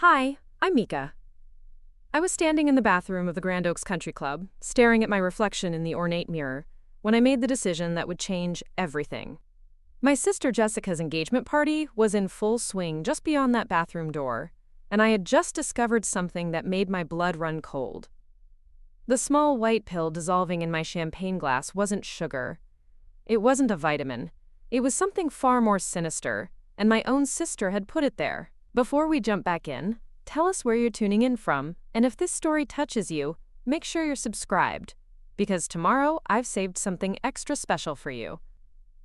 Hi, I'm Mika. I was standing in the bathroom of the Grand Oaks Country Club, staring at my reflection in the ornate mirror, when I made the decision that would change everything. My sister Jessica's engagement party was in full swing just beyond that bathroom door, and I had just discovered something that made my blood run cold. The small white pill dissolving in my champagne glass wasn't sugar. It wasn't a vitamin. It was something far more sinister, and my own sister had put it there. Before we jump back in, tell us where you're tuning in from, and if this story touches you, make sure you're subscribed, because tomorrow I've saved something extra special for you.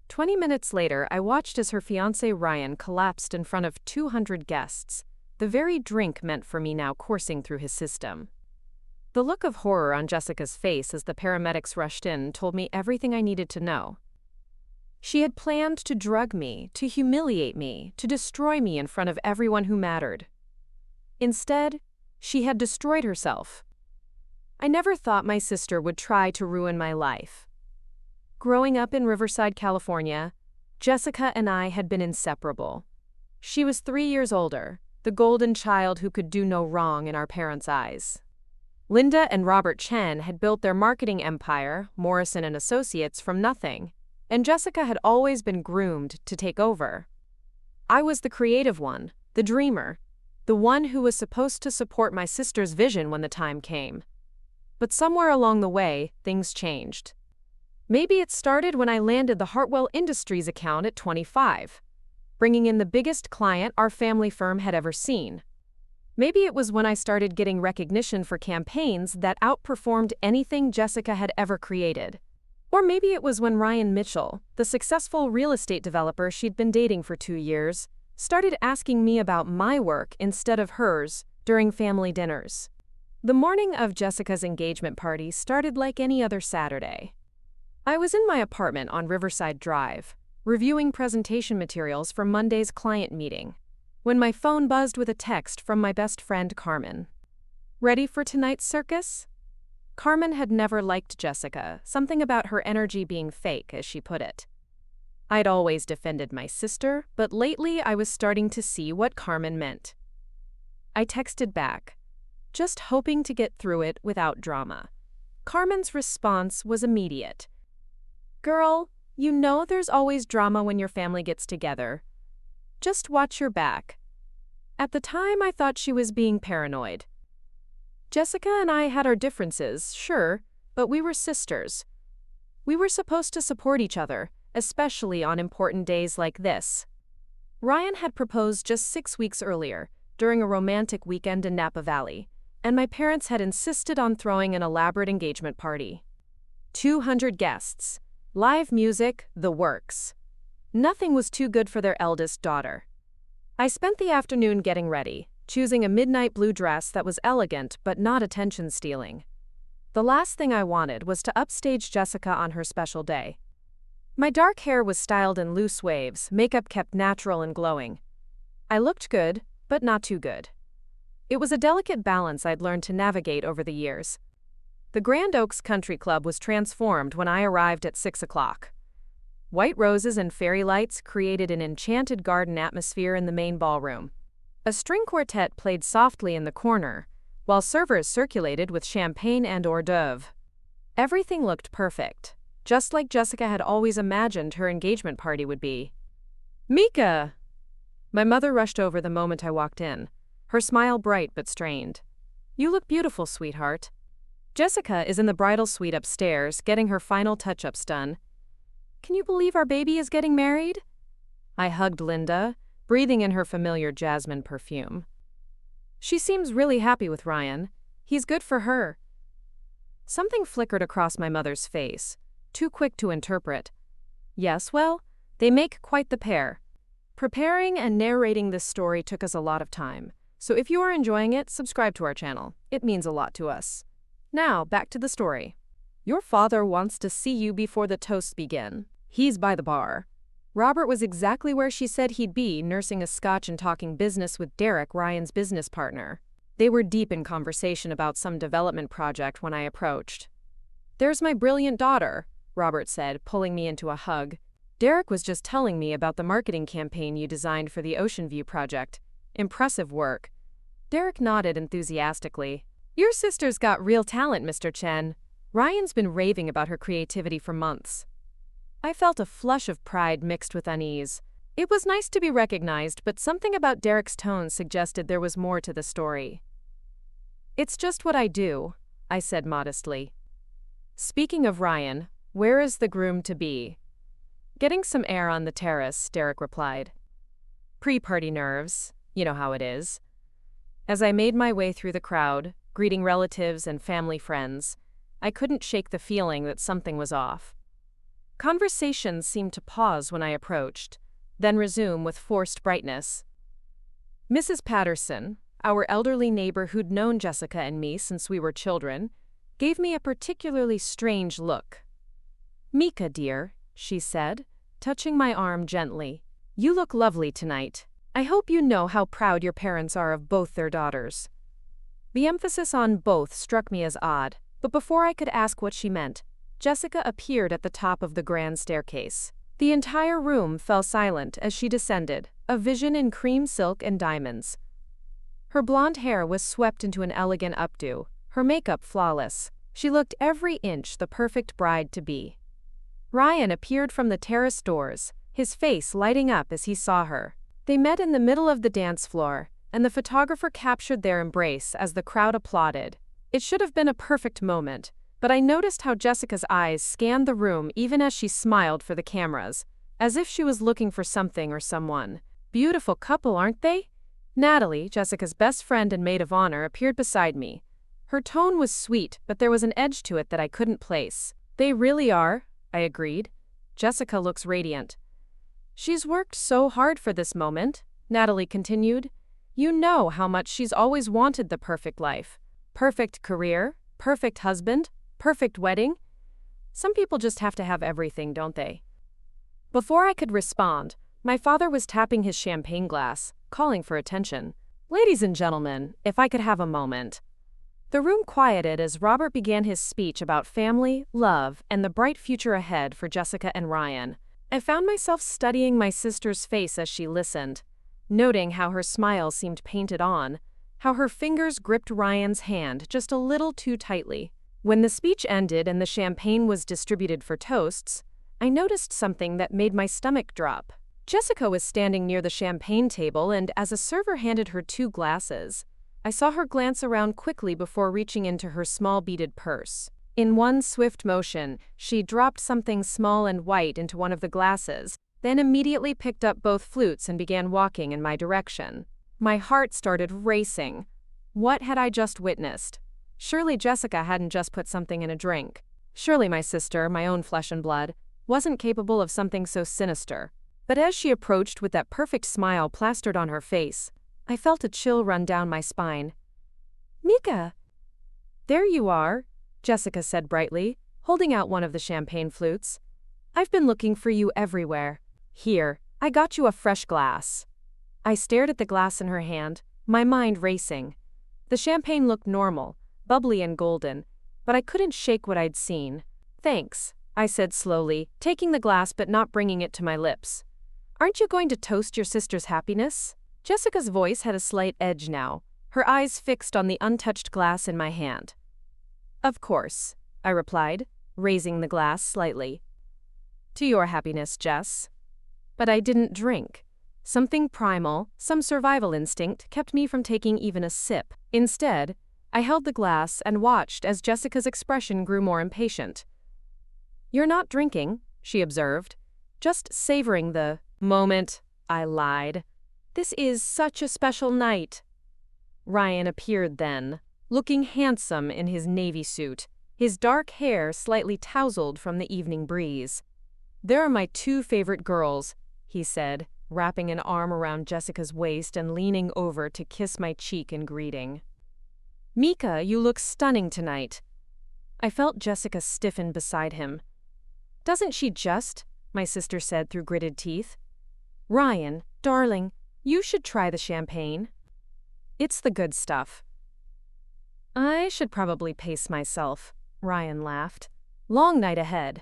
20 minutes later, I watched as her fiancé Ryan collapsed in front of 200 guests, the very drink meant for me now coursing through his system. The look of horror on Jessica's face as the paramedics rushed in told me everything I needed to know. She had planned to drug me, to humiliate me, to destroy me in front of everyone who mattered. Instead, she had destroyed herself. I never thought my sister would try to ruin my life. Growing up in Riverside, California, Jessica and I had been inseparable. She was 3 years older, the golden child who could do no wrong in our parents' eyes. Linda and Robert Chen had built their marketing empire, Morrison and Associates, from nothing, and Jessica had always been groomed to take over. I was the creative one, the dreamer, the one who was supposed to support my sister's vision when the time came. But somewhere along the way, things changed. Maybe it started when I landed the Hartwell Industries account at 25, bringing in the biggest client our family firm had ever seen. Maybe it was when I started getting recognition for campaigns that outperformed anything Jessica had ever created. Or maybe it was when Ryan Mitchell, the successful real estate developer she'd been dating for 2 years, started asking me about my work instead of hers during family dinners. The morning of Jessica's engagement party started like any other Saturday. I was in my apartment on Riverside Drive, reviewing presentation materials for Monday's client meeting, when my phone buzzed with a text from my best friend Carmen. "Ready for tonight's circus?" Carmen had never liked Jessica, something about her energy being fake, as she put it. I'd always defended my sister, but lately I was starting to see what Carmen meant. I texted back, just hoping to get through it without drama. Carmen's response was immediate. "Girl, you know there's always drama when your family gets together. Just watch your back." At the time, I thought she was being paranoid. Jessica and I had our differences, sure, but we were sisters. We were supposed to support each other, especially on important days like this. Ryan had proposed just 6 weeks earlier, during a romantic weekend in Napa Valley, and my parents had insisted on throwing an elaborate engagement party. 200 guests, live music, the works. Nothing was too good for their eldest daughter. I spent the afternoon getting ready, choosing a midnight blue dress that was elegant but not attention-stealing. The last thing I wanted was to upstage Jessica on her special day. My dark hair was styled in loose waves, makeup kept natural and glowing. I looked good, but not too good. It was a delicate balance I'd learned to navigate over the years. The Grand Oaks Country Club was transformed when I arrived at 6 o'clock. White roses and fairy lights created an enchanted garden atmosphere in the main ballroom. A string quartet played softly in the corner, while servers circulated with champagne and hors d'oeuvre. Everything looked perfect, just like Jessica had always imagined her engagement party would be. "Mika!" My mother rushed over the moment I walked in, her smile bright but strained. "You look beautiful, sweetheart." Jessica is in the bridal suite upstairs, getting her final touch-ups done. "Can you believe our baby is getting married?" I hugged Linda, breathing in her familiar jasmine perfume. "She seems really happy with Ryan. He's good for her." Something flickered across my mother's face, too quick to interpret. "Yes, well, they make quite the pair." Preparing and narrating this story took us a lot of time, so if you are enjoying it, subscribe to our channel. It means a lot to us. Now, back to the story. Your father wants to see you before the toasts begin. He's by the bar. Robert was exactly where she said he'd be, nursing a scotch and talking business with Derek, Ryan's business partner. They were deep in conversation about some development project when I approached. "There's my brilliant daughter," Robert said, pulling me into a hug. "Derek was just telling me about the marketing campaign you designed for the Ocean View project. Impressive work. Derek nodded enthusiastically. Your sister's got real talent, Mr. Chen. Ryan's been raving about her creativity for months. I felt a flush of pride mixed with unease. It was nice to be recognized, but something about Derek's tone suggested there was more to the story. It's just what I do, I said modestly. Speaking of Ryan, where is the groom-to-be? Getting some air on the terrace, Derek replied. Pre-party nerves, you know how it is. As I made my way through the crowd, greeting relatives and family friends, I couldn't shake the feeling that something was off. Conversations seemed to pause when I approached, then resume with forced brightness. Mrs. Patterson, our elderly neighbor who'd known Jessica and me since we were children, gave me a particularly strange look. Mika, dear, she said, touching my arm gently, you look lovely tonight. I hope you know how proud your parents are of both their daughters. The emphasis on both struck me as odd, but before I could ask what she meant, Jessica appeared at the top of the grand staircase. The entire room fell silent as she descended, a vision in cream silk and diamonds. Her blonde hair was swept into an elegant updo, her makeup flawless. She looked every inch the perfect bride-to-be. Ryan appeared from the terrace doors, his face lighting up as he saw her. They met in the middle of the dance floor, and the photographer captured their embrace as the crowd applauded. It should have been a perfect moment, but I noticed how Jessica's eyes scanned the room even as she smiled for the cameras, as if she was looking for something or someone. Beautiful couple, aren't they? Natalie, Jessica's best friend and maid of honor, appeared beside me. Her tone was sweet, but there was an edge to it that I couldn't place. They really are, I agreed. Jessica looks radiant. She's worked so hard for this moment, Natalie continued. You know how much she's always wanted the perfect life. Perfect career, perfect husband, perfect wedding. Some people just have to have everything, don't they? Before I could respond, my father was tapping his champagne glass, calling for attention. Ladies and gentlemen, if I could have a moment. The room quieted as Robert began his speech about family, love, and the bright future ahead for Jessica and Ryan. I found myself studying my sister's face as she listened, noting how her smile seemed painted on, how her fingers gripped Ryan's hand just a little too tightly. When the speech ended and the champagne was distributed for toasts, I noticed something that made my stomach drop. Jessica was standing near the champagne table, and as a server handed her 2 glasses, I saw her glance around quickly before reaching into her small beaded purse. In one swift motion, she dropped something small and white into one of the glasses, then immediately picked up both flutes and began walking in my direction. My heart started racing. What had I just witnessed? Surely Jessica hadn't just put something in a drink. Surely my sister, my own flesh and blood, wasn't capable of something so sinister. But as she approached with that perfect smile plastered on her face, I felt a chill run down my spine. Mika! There you are, Jessica said brightly, holding out one of the champagne flutes. I've been looking for you everywhere. Here, I got you a fresh glass. I stared at the glass in her hand, my mind racing. The champagne looked normal, bubbly and golden, but I couldn't shake what I'd seen. Thanks, I said slowly, taking the glass but not bringing it to my lips. Aren't you going to toast your sister's happiness? Jessica's voice had a slight edge now, her eyes fixed on the untouched glass in my hand. Of course, I replied, raising the glass slightly. To your happiness, Jess. But I didn't drink. Something primal, some survival instinct, kept me from taking even a sip. Instead, I held the glass and watched as Jessica's expression grew more impatient. You're not drinking, she observed, just savoring the moment. I lied. This is such a special night. Ryan appeared then, looking handsome in his navy suit, his dark hair slightly tousled from the evening breeze. There are my 2 favorite girls, he said, wrapping an arm around Jessica's waist and leaning over to kiss my cheek in greeting. Mika, you look stunning tonight. I felt Jessica stiffen beside him. Doesn't she just? My sister said through gritted teeth. Ryan, darling, you should try the champagne. It's the good stuff. I should probably pace myself, Ryan laughed. Long night ahead.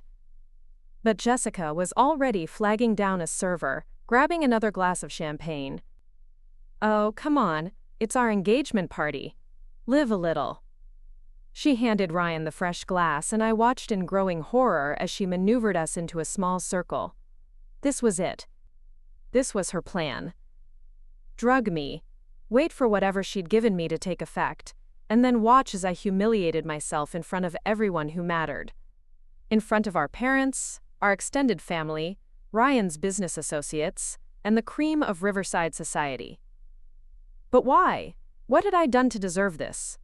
But Jessica was already flagging down a server, grabbing another glass of champagne. Oh, come on. It's our engagement party. Live a little." She handed Ryan the fresh glass, and I watched in growing horror as she maneuvered us into a small circle. This was it. This was her plan. Drug me, wait for whatever she'd given me to take effect, and then watch as I humiliated myself in front of everyone who mattered. In front of our parents, our extended family, Ryan's business associates, and the cream of Riverside society. But why? What had I done to deserve this?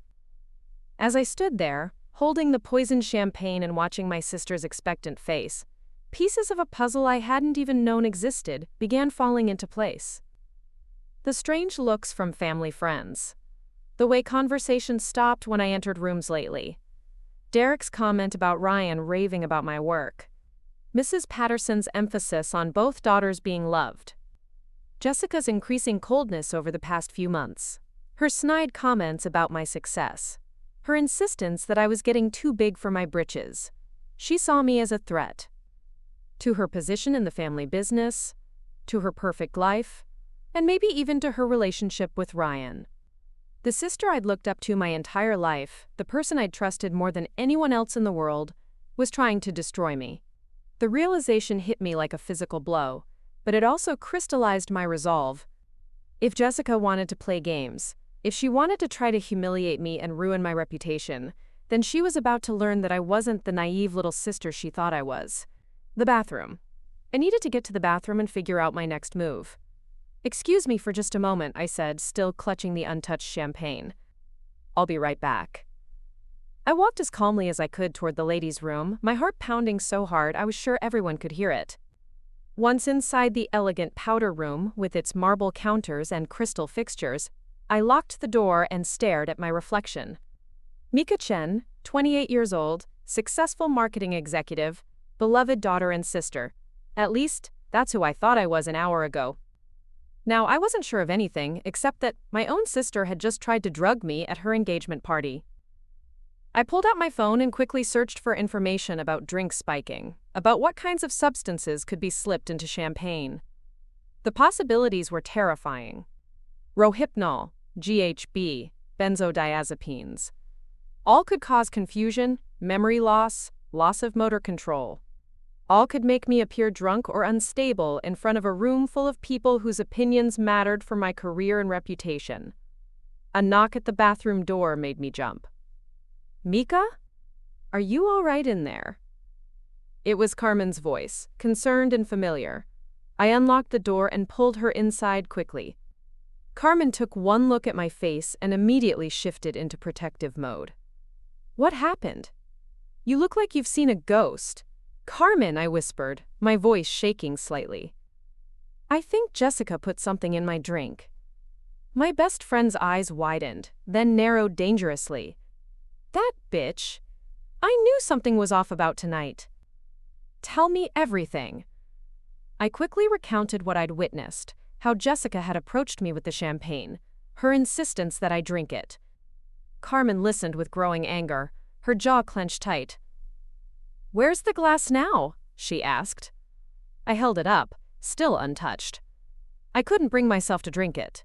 As I stood there, holding the poisoned champagne and watching my sister's expectant face, pieces of a puzzle I hadn't even known existed began falling into place. The strange looks from family friends. The way conversations stopped when I entered rooms lately. Derek's comment about Ryan raving about my work. Mrs. Patterson's emphasis on both daughters being loved. Jessica's increasing coldness over the past few months. Her snide comments about my success. Her insistence that I was getting too big for my britches. She saw me as a threat. To her position in the family business, to her perfect life, and maybe even to her relationship with Ryan. The sister I'd looked up to my entire life, the person I'd trusted more than anyone else in the world, was trying to destroy me. The realization hit me like a physical blow, but it also crystallized my resolve. If Jessica wanted to play games, if she wanted to try to humiliate me and ruin my reputation, then she was about to learn that I wasn't the naive little sister she thought I was. The bathroom. I needed to get to the bathroom and figure out my next move. "Excuse me for just a moment," I said, still clutching the untouched champagne. "I'll be right back." I walked as calmly as I could toward the ladies' room, my heart pounding so hard I was sure everyone could hear it. Once inside the elegant powder room with its marble counters and crystal fixtures, I locked the door and stared at my reflection. Mika Chen, 28 years old, successful marketing executive, beloved daughter and sister. At least, that's who I thought I was an hour ago. Now, I wasn't sure of anything except that my own sister had just tried to drug me at her engagement party. I pulled out my phone and quickly searched for information about drink spiking, about what kinds of substances could be slipped into champagne. The possibilities were terrifying. Rohypnol, GHB, benzodiazepines. All could cause confusion, memory loss, loss of motor control. All could make me appear drunk or unstable in front of a room full of people whose opinions mattered for my career and reputation. A knock at the bathroom door made me jump. "Mika? Are you all right in there?" It was Carmen's voice, concerned and familiar. I unlocked the door and pulled her inside quickly. Carmen took one look at my face and immediately shifted into protective mode. "What happened? You look like you've seen a ghost." "Carmen," I whispered, my voice shaking slightly. "I think Jessica put something in my drink." My best friend's eyes widened, then narrowed dangerously. "That bitch! I knew something was off about tonight." "Tell me everything." I quickly recounted what I'd witnessed, how Jessica had approached me with the champagne, her insistence that I drink it. Carmen listened with growing anger, her jaw clenched tight. "Where's the glass now?" she asked. I held it up, still untouched. I couldn't bring myself to drink it.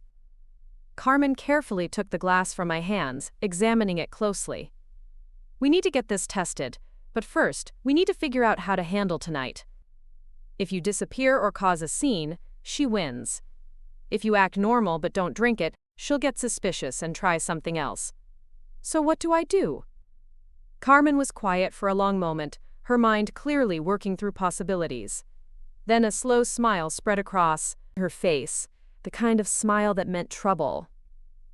Carmen carefully took the glass from my hands, examining it closely. "We need to get this tested, but first, we need to figure out how to handle tonight. If you disappear or cause a scene, she wins. If you act normal but don't drink it, she'll get suspicious and try something else. So what do I do?" Carmen was quiet for a long moment, her mind clearly working through possibilities. Then a slow smile spread across her face, the kind of smile that meant trouble.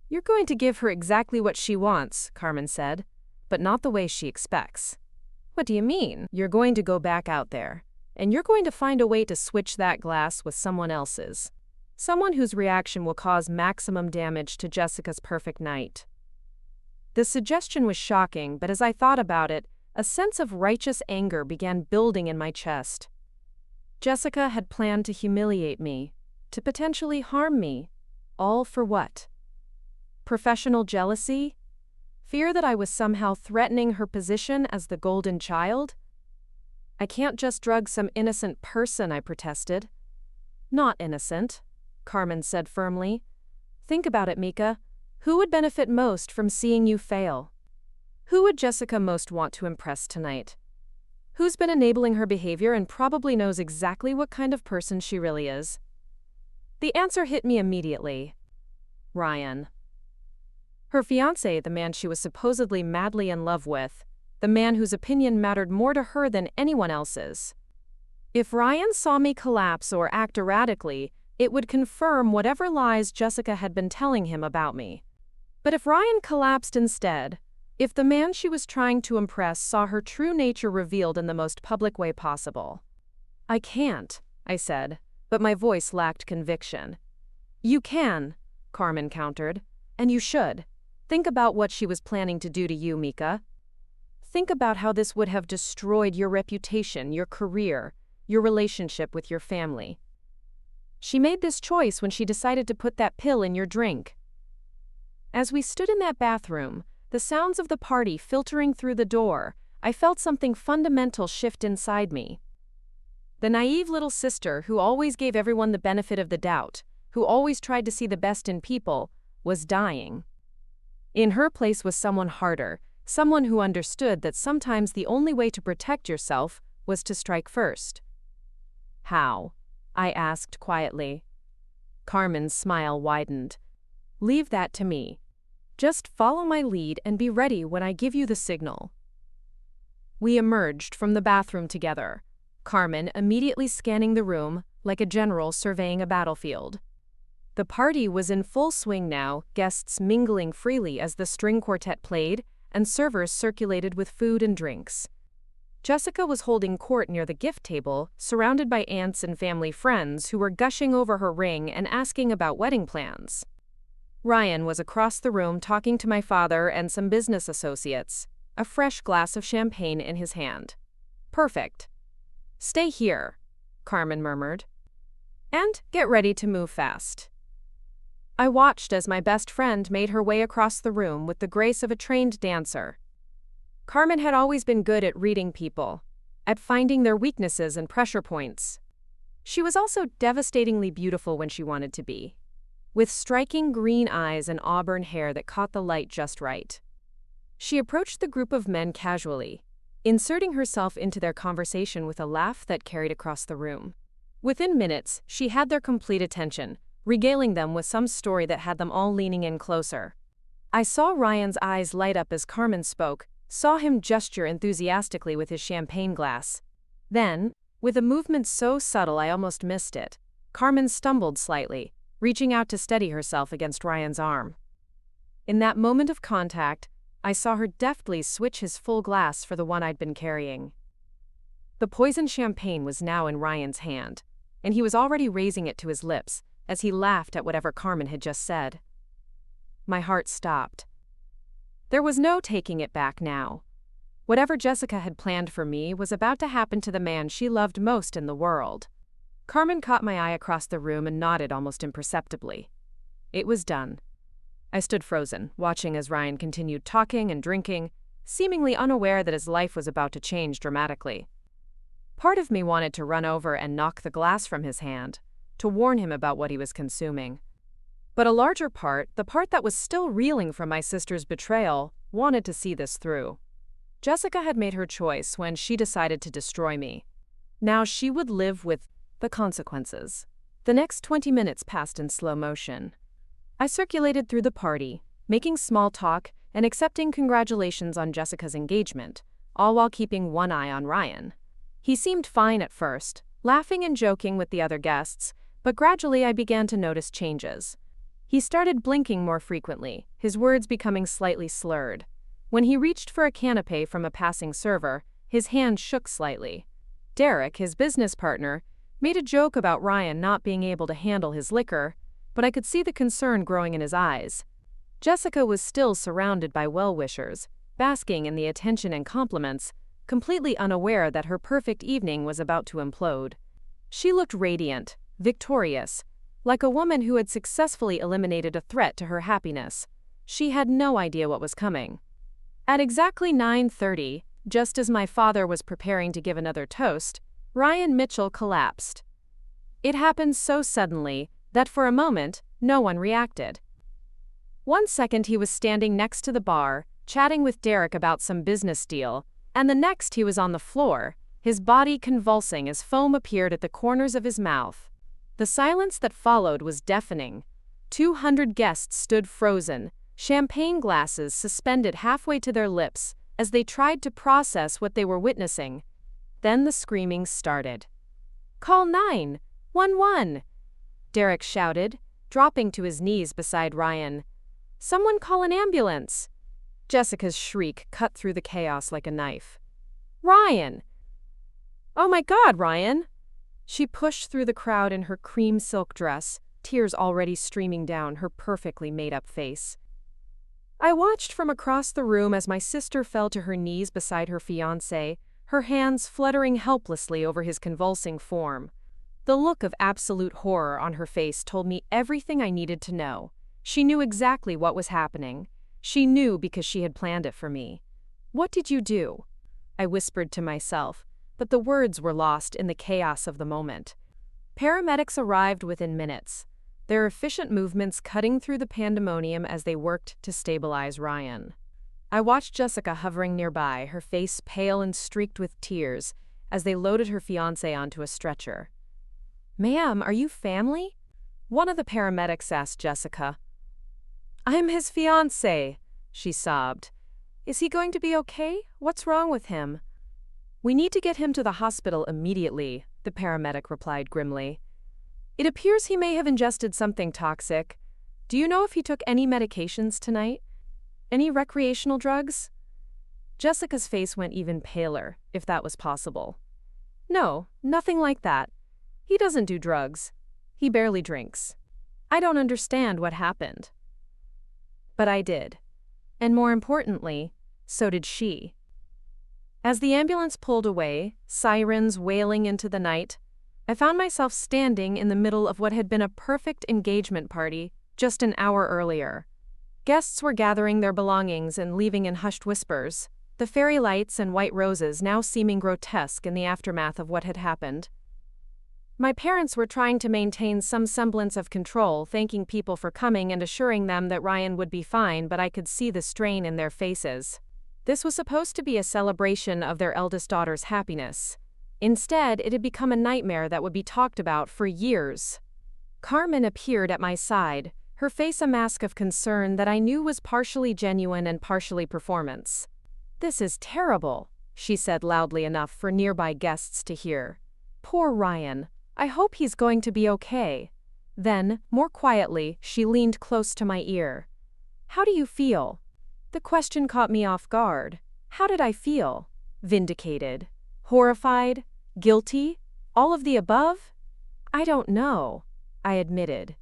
"You're going to give her exactly what she wants," Carmen said, "but not the way she expects." "What do you mean?" "You're going to go back out there, and you're going to find a way to switch that glass with someone else's. Someone whose reaction will cause maximum damage to Jessica's perfect night." The suggestion was shocking, but as I thought about it, a sense of righteous anger began building in my chest. Jessica had planned to humiliate me, to potentially harm me. All for what? Professional jealousy? Fear that I was somehow threatening her position as the golden child? "I can't just drug some innocent person," I protested. "Not innocent," Carmen said firmly. "Think about it, Mika. Who would benefit most from seeing you fail? Who would Jessica most want to impress tonight? Who's been enabling her behavior and probably knows exactly what kind of person she really is? The answer hit me immediately. Ryan. Her fiancé, the man she was supposedly madly in love with, the man whose opinion mattered more to her than anyone else's. If Ryan saw me collapse or act erratically, it would confirm whatever lies Jessica had been telling him about me. But if Ryan collapsed instead, if the man she was trying to impress saw her true nature revealed in the most public way possible. I can't, I said, but my voice lacked conviction. You can, Carmen countered, and you should. Think about what she was planning to do to you, Mika. Think about how this would have destroyed your reputation, your career, your relationship with your family. She made this choice when she decided to put that pill in your drink. As we stood in that bathroom, the sounds of the party filtering through the door, I felt something fundamental shift inside me. The naive little sister who always gave everyone the benefit of the doubt, who always tried to see the best in people, was dying. In her place was someone harder, someone who understood that sometimes the only way to protect yourself was to strike first. How? I asked quietly. Carmen's smile widened. Leave that to me. Just follow my lead and be ready when I give you the signal. We emerged from the bathroom together, Carmen immediately scanning the room like a general surveying a battlefield. The party was in full swing now, guests mingling freely as the string quartet played and servers circulated with food and drinks. Jessica was holding court near the gift table, surrounded by aunts and family friends who were gushing over her ring and asking about wedding plans. Ryan was across the room talking to my father and some business associates, a fresh glass of champagne in his hand. Perfect. Stay here, Carmen murmured. And get ready to move fast. I watched as my best friend made her way across the room with the grace of a trained dancer. Carmen had always been good at reading people, at finding their weaknesses and pressure points. She was also devastatingly beautiful when she wanted to be, with striking green eyes and auburn hair that caught the light just right. She approached the group of men casually, inserting herself into their conversation with a laugh that carried across the room. Within minutes, she had their complete attention, regaling them with some story that had them all leaning in closer. I saw Ryan's eyes light up as Carmen spoke, saw him gesture enthusiastically with his champagne glass. Then, with a movement so subtle I almost missed it, Carmen stumbled slightly, reaching out to steady herself against Ryan's arm. In that moment of contact, I saw her deftly switch his full glass for the one I'd been carrying. The poisoned champagne was now in Ryan's hand, and he was already raising it to his lips as he laughed at whatever Carmen had just said. My heart stopped. There was no taking it back now. Whatever Jessica had planned for me was about to happen to the man she loved most in the world. Carmen caught my eye across the room and nodded almost imperceptibly. It was done. I stood frozen, watching as Ryan continued talking and drinking, seemingly unaware that his life was about to change dramatically. Part of me wanted to run over and knock the glass from his hand, to warn him about what he was consuming. But a larger part, the part that was still reeling from my sister's betrayal, wanted to see this through. Jessica had made her choice when she decided to destroy me. Now she would live with the consequences. The next 20 minutes passed in slow motion. I circulated through the party, making small talk and accepting congratulations on Jessica's engagement, all while keeping one eye on Ryan. He seemed fine at first, laughing and joking with the other guests, but gradually I began to notice changes. He started blinking more frequently, his words becoming slightly slurred. When he reached for a canapé from a passing server, his hand shook slightly. Derek, his business partner, made a joke about Ryan not being able to handle his liquor, but I could see the concern growing in his eyes. Jessica was still surrounded by well-wishers, basking in the attention and compliments, completely unaware that her perfect evening was about to implode. She looked radiant, victorious, like a woman who had successfully eliminated a threat to her happiness. She had no idea what was coming. At exactly 9:30, just as my father was preparing to give another toast, Ryan Mitchell collapsed. It happened so suddenly that for a moment, no one reacted. One second he was standing next to the bar, chatting with Derek about some business deal, and the next he was on the floor, his body convulsing as foam appeared at the corners of his mouth. The silence that followed was deafening. 200 guests stood frozen, champagne glasses suspended halfway to their lips as they tried to process what they were witnessing. Then the screaming started. "Call 911!" Derek shouted, dropping to his knees beside Ryan. "Someone call an ambulance!" Jessica's shriek cut through the chaos like a knife. "Ryan! Oh my God, Ryan!" She pushed through the crowd in her cream silk dress, tears already streaming down her perfectly made-up face. I watched from across the room as my sister fell to her knees beside her fiancé, her hands fluttering helplessly over his convulsing form. The look of absolute horror on her face told me everything I needed to know. She knew exactly what was happening. She knew because she had planned it for me. "What did you do?" I whispered to myself, but the words were lost in the chaos of the moment. Paramedics arrived within minutes, their efficient movements cutting through the pandemonium as they worked to stabilize Ryan. I watched Jessica hovering nearby, her face pale and streaked with tears, as they loaded her fiancé onto a stretcher. "Ma'am, are you family?" one of the paramedics asked Jessica. "I'm his fiancé," she sobbed. "Is he going to be okay? What's wrong with him?" "We need to get him to the hospital immediately," the paramedic replied grimly. "It appears he may have ingested something toxic. Do you know if he took any medications tonight? Any recreational drugs?" Jessica's face went even paler, if that was possible. "No, nothing like that. He doesn't do drugs. He barely drinks. I don't understand what happened." But I did. And more importantly, so did she. As the ambulance pulled away, sirens wailing into the night, I found myself standing in the middle of what had been a perfect engagement party just an hour earlier. Guests were gathering their belongings and leaving in hushed whispers, the fairy lights and white roses now seeming grotesque in the aftermath of what had happened. My parents were trying to maintain some semblance of control, thanking people for coming and assuring them that Ryan would be fine, but I could see the strain in their faces. This was supposed to be a celebration of their eldest daughter's happiness. Instead, it had become a nightmare that would be talked about for years. Carmen appeared at my side, her face a mask of concern that I knew was partially genuine and partially performance. "This is terrible," she said loudly enough for nearby guests to hear. "Poor Ryan. I hope he's going to be okay." Then, more quietly, she leaned close to my ear. "How do you feel?" The question caught me off guard. How did I feel? Vindicated? Horrified? Guilty? All of the above? "I don't know," I admitted.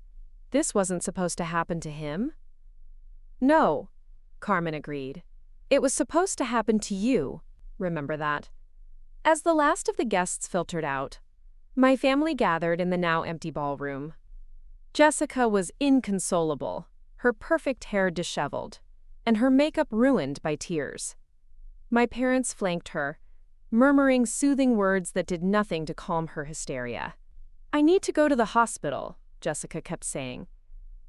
"This wasn't supposed to happen to him?" "No," Carmen agreed. "It was supposed to happen to you. Remember that." As the last of the guests filtered out, my family gathered in the now empty ballroom. Jessica was inconsolable, her perfect hair disheveled, and her makeup ruined by tears. My parents flanked her, murmuring soothing words that did nothing to calm her hysteria. "I need to go to the hospital," Jessica kept saying.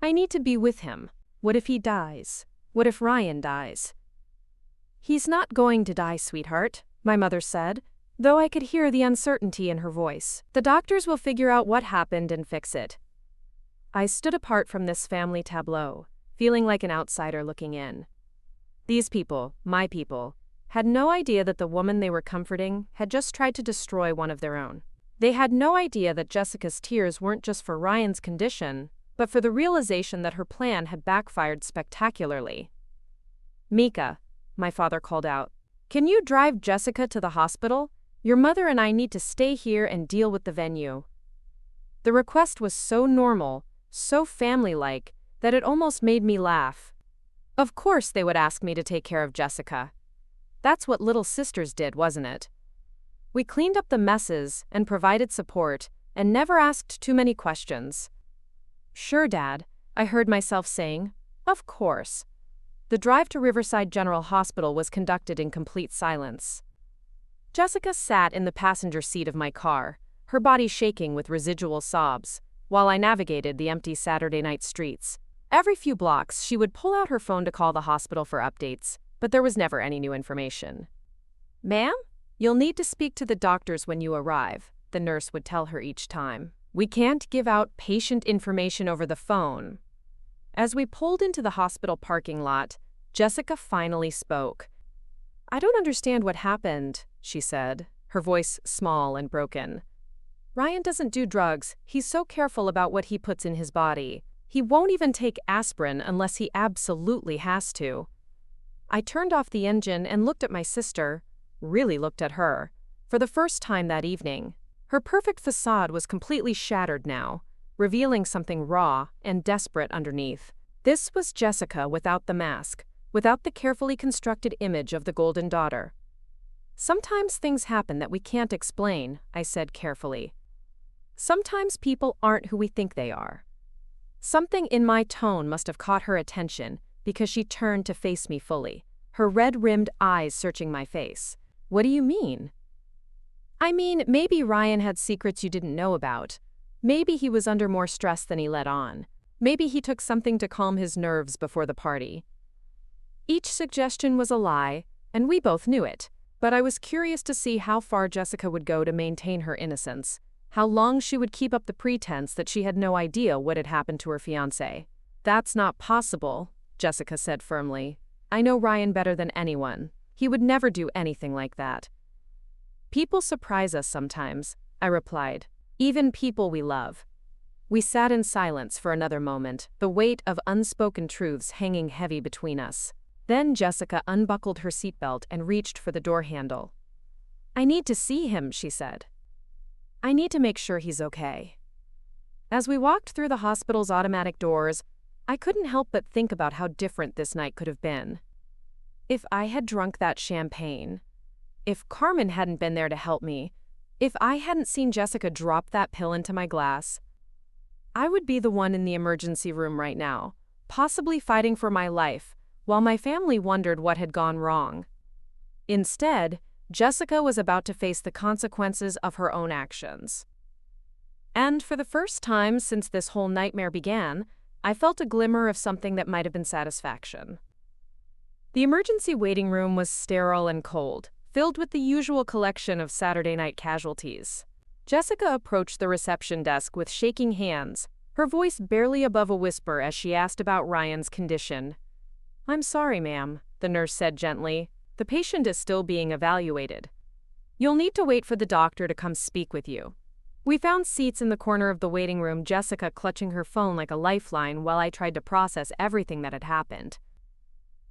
"I need to be with him. What if he dies? What if Ryan dies?" "He's not going to die, sweetheart," my mother said, though I could hear the uncertainty in her voice. "The doctors will figure out what happened and fix it." I stood apart from this family tableau, feeling like an outsider looking in. These people, my people, had no idea that the woman they were comforting had just tried to destroy one of their own. They had no idea that Jessica's tears weren't just for Ryan's condition, but for the realization that her plan had backfired spectacularly. "Mika," my father called out, "can you drive Jessica to the hospital? Your mother and I need to stay here and deal with the venue." The request was so normal, so family-like, that it almost made me laugh. Of course they would ask me to take care of Jessica. That's what little sisters did, wasn't it? We cleaned up the messes and provided support and never asked too many questions. "Sure, Dad," I heard myself saying. "Of course." The drive to Riverside General Hospital was conducted in complete silence. Jessica sat in the passenger seat of my car, her body shaking with residual sobs, while I navigated the empty Saturday night streets. Every few blocks, she would pull out her phone to call the hospital for updates, but there was never any new information. "Ma'am, you'll need to speak to the doctors when you arrive," the nurse would tell her each time. "We can't give out patient information over the phone." As we pulled into the hospital parking lot, Jessica finally spoke. "I don't understand what happened," she said, her voice small and broken. "Ryan doesn't do drugs. He's so careful about what he puts in his body. He won't even take aspirin unless he absolutely has to." I turned off the engine and looked at my sister, really looked at her, for the first time that evening. Her perfect facade was completely shattered now, revealing something raw and desperate underneath. This was Jessica without the mask, without the carefully constructed image of the golden daughter. "Sometimes things happen that we can't explain," I said carefully. "Sometimes people aren't who we think they are." Something in my tone must have caught her attention because she turned to face me fully, her red-rimmed eyes searching my face. "What do you mean?" "I mean, maybe Ryan had secrets you didn't know about. Maybe he was under more stress than he let on. Maybe he took something to calm his nerves before the party." Each suggestion was a lie, and we both knew it, but I was curious to see how far Jessica would go to maintain her innocence, how long she would keep up the pretense that she had no idea what had happened to her fiancé. "That's not possible," Jessica said firmly. "I know Ryan better than anyone. He would never do anything like that." "People surprise us sometimes," I replied. "Even people we love." We sat in silence for another moment, the weight of unspoken truths hanging heavy between us. Then Jessica unbuckled her seatbelt and reached for the door handle. "I need to see him," she said. "I need to make sure he's okay." As we walked through the hospital's automatic doors, I couldn't help but think about how different this night could have been. If I had drunk that champagne, if Carmen hadn't been there to help me, if I hadn't seen Jessica drop that pill into my glass, I would be the one in the emergency room right now, possibly fighting for my life, while my family wondered what had gone wrong. Instead, Jessica was about to face the consequences of her own actions. And for the first time since this whole nightmare began, I felt a glimmer of something that might have been satisfaction. The emergency waiting room was sterile and cold, filled with the usual collection of Saturday night casualties. Jessica approached the reception desk with shaking hands, her voice barely above a whisper as she asked about Ryan's condition. "I'm sorry, ma'am," the nurse said gently. "The patient is still being evaluated. You'll need to wait for the doctor to come speak with you." We found seats in the corner of the waiting room, Jessica clutching her phone like a lifeline while I tried to process everything that had happened.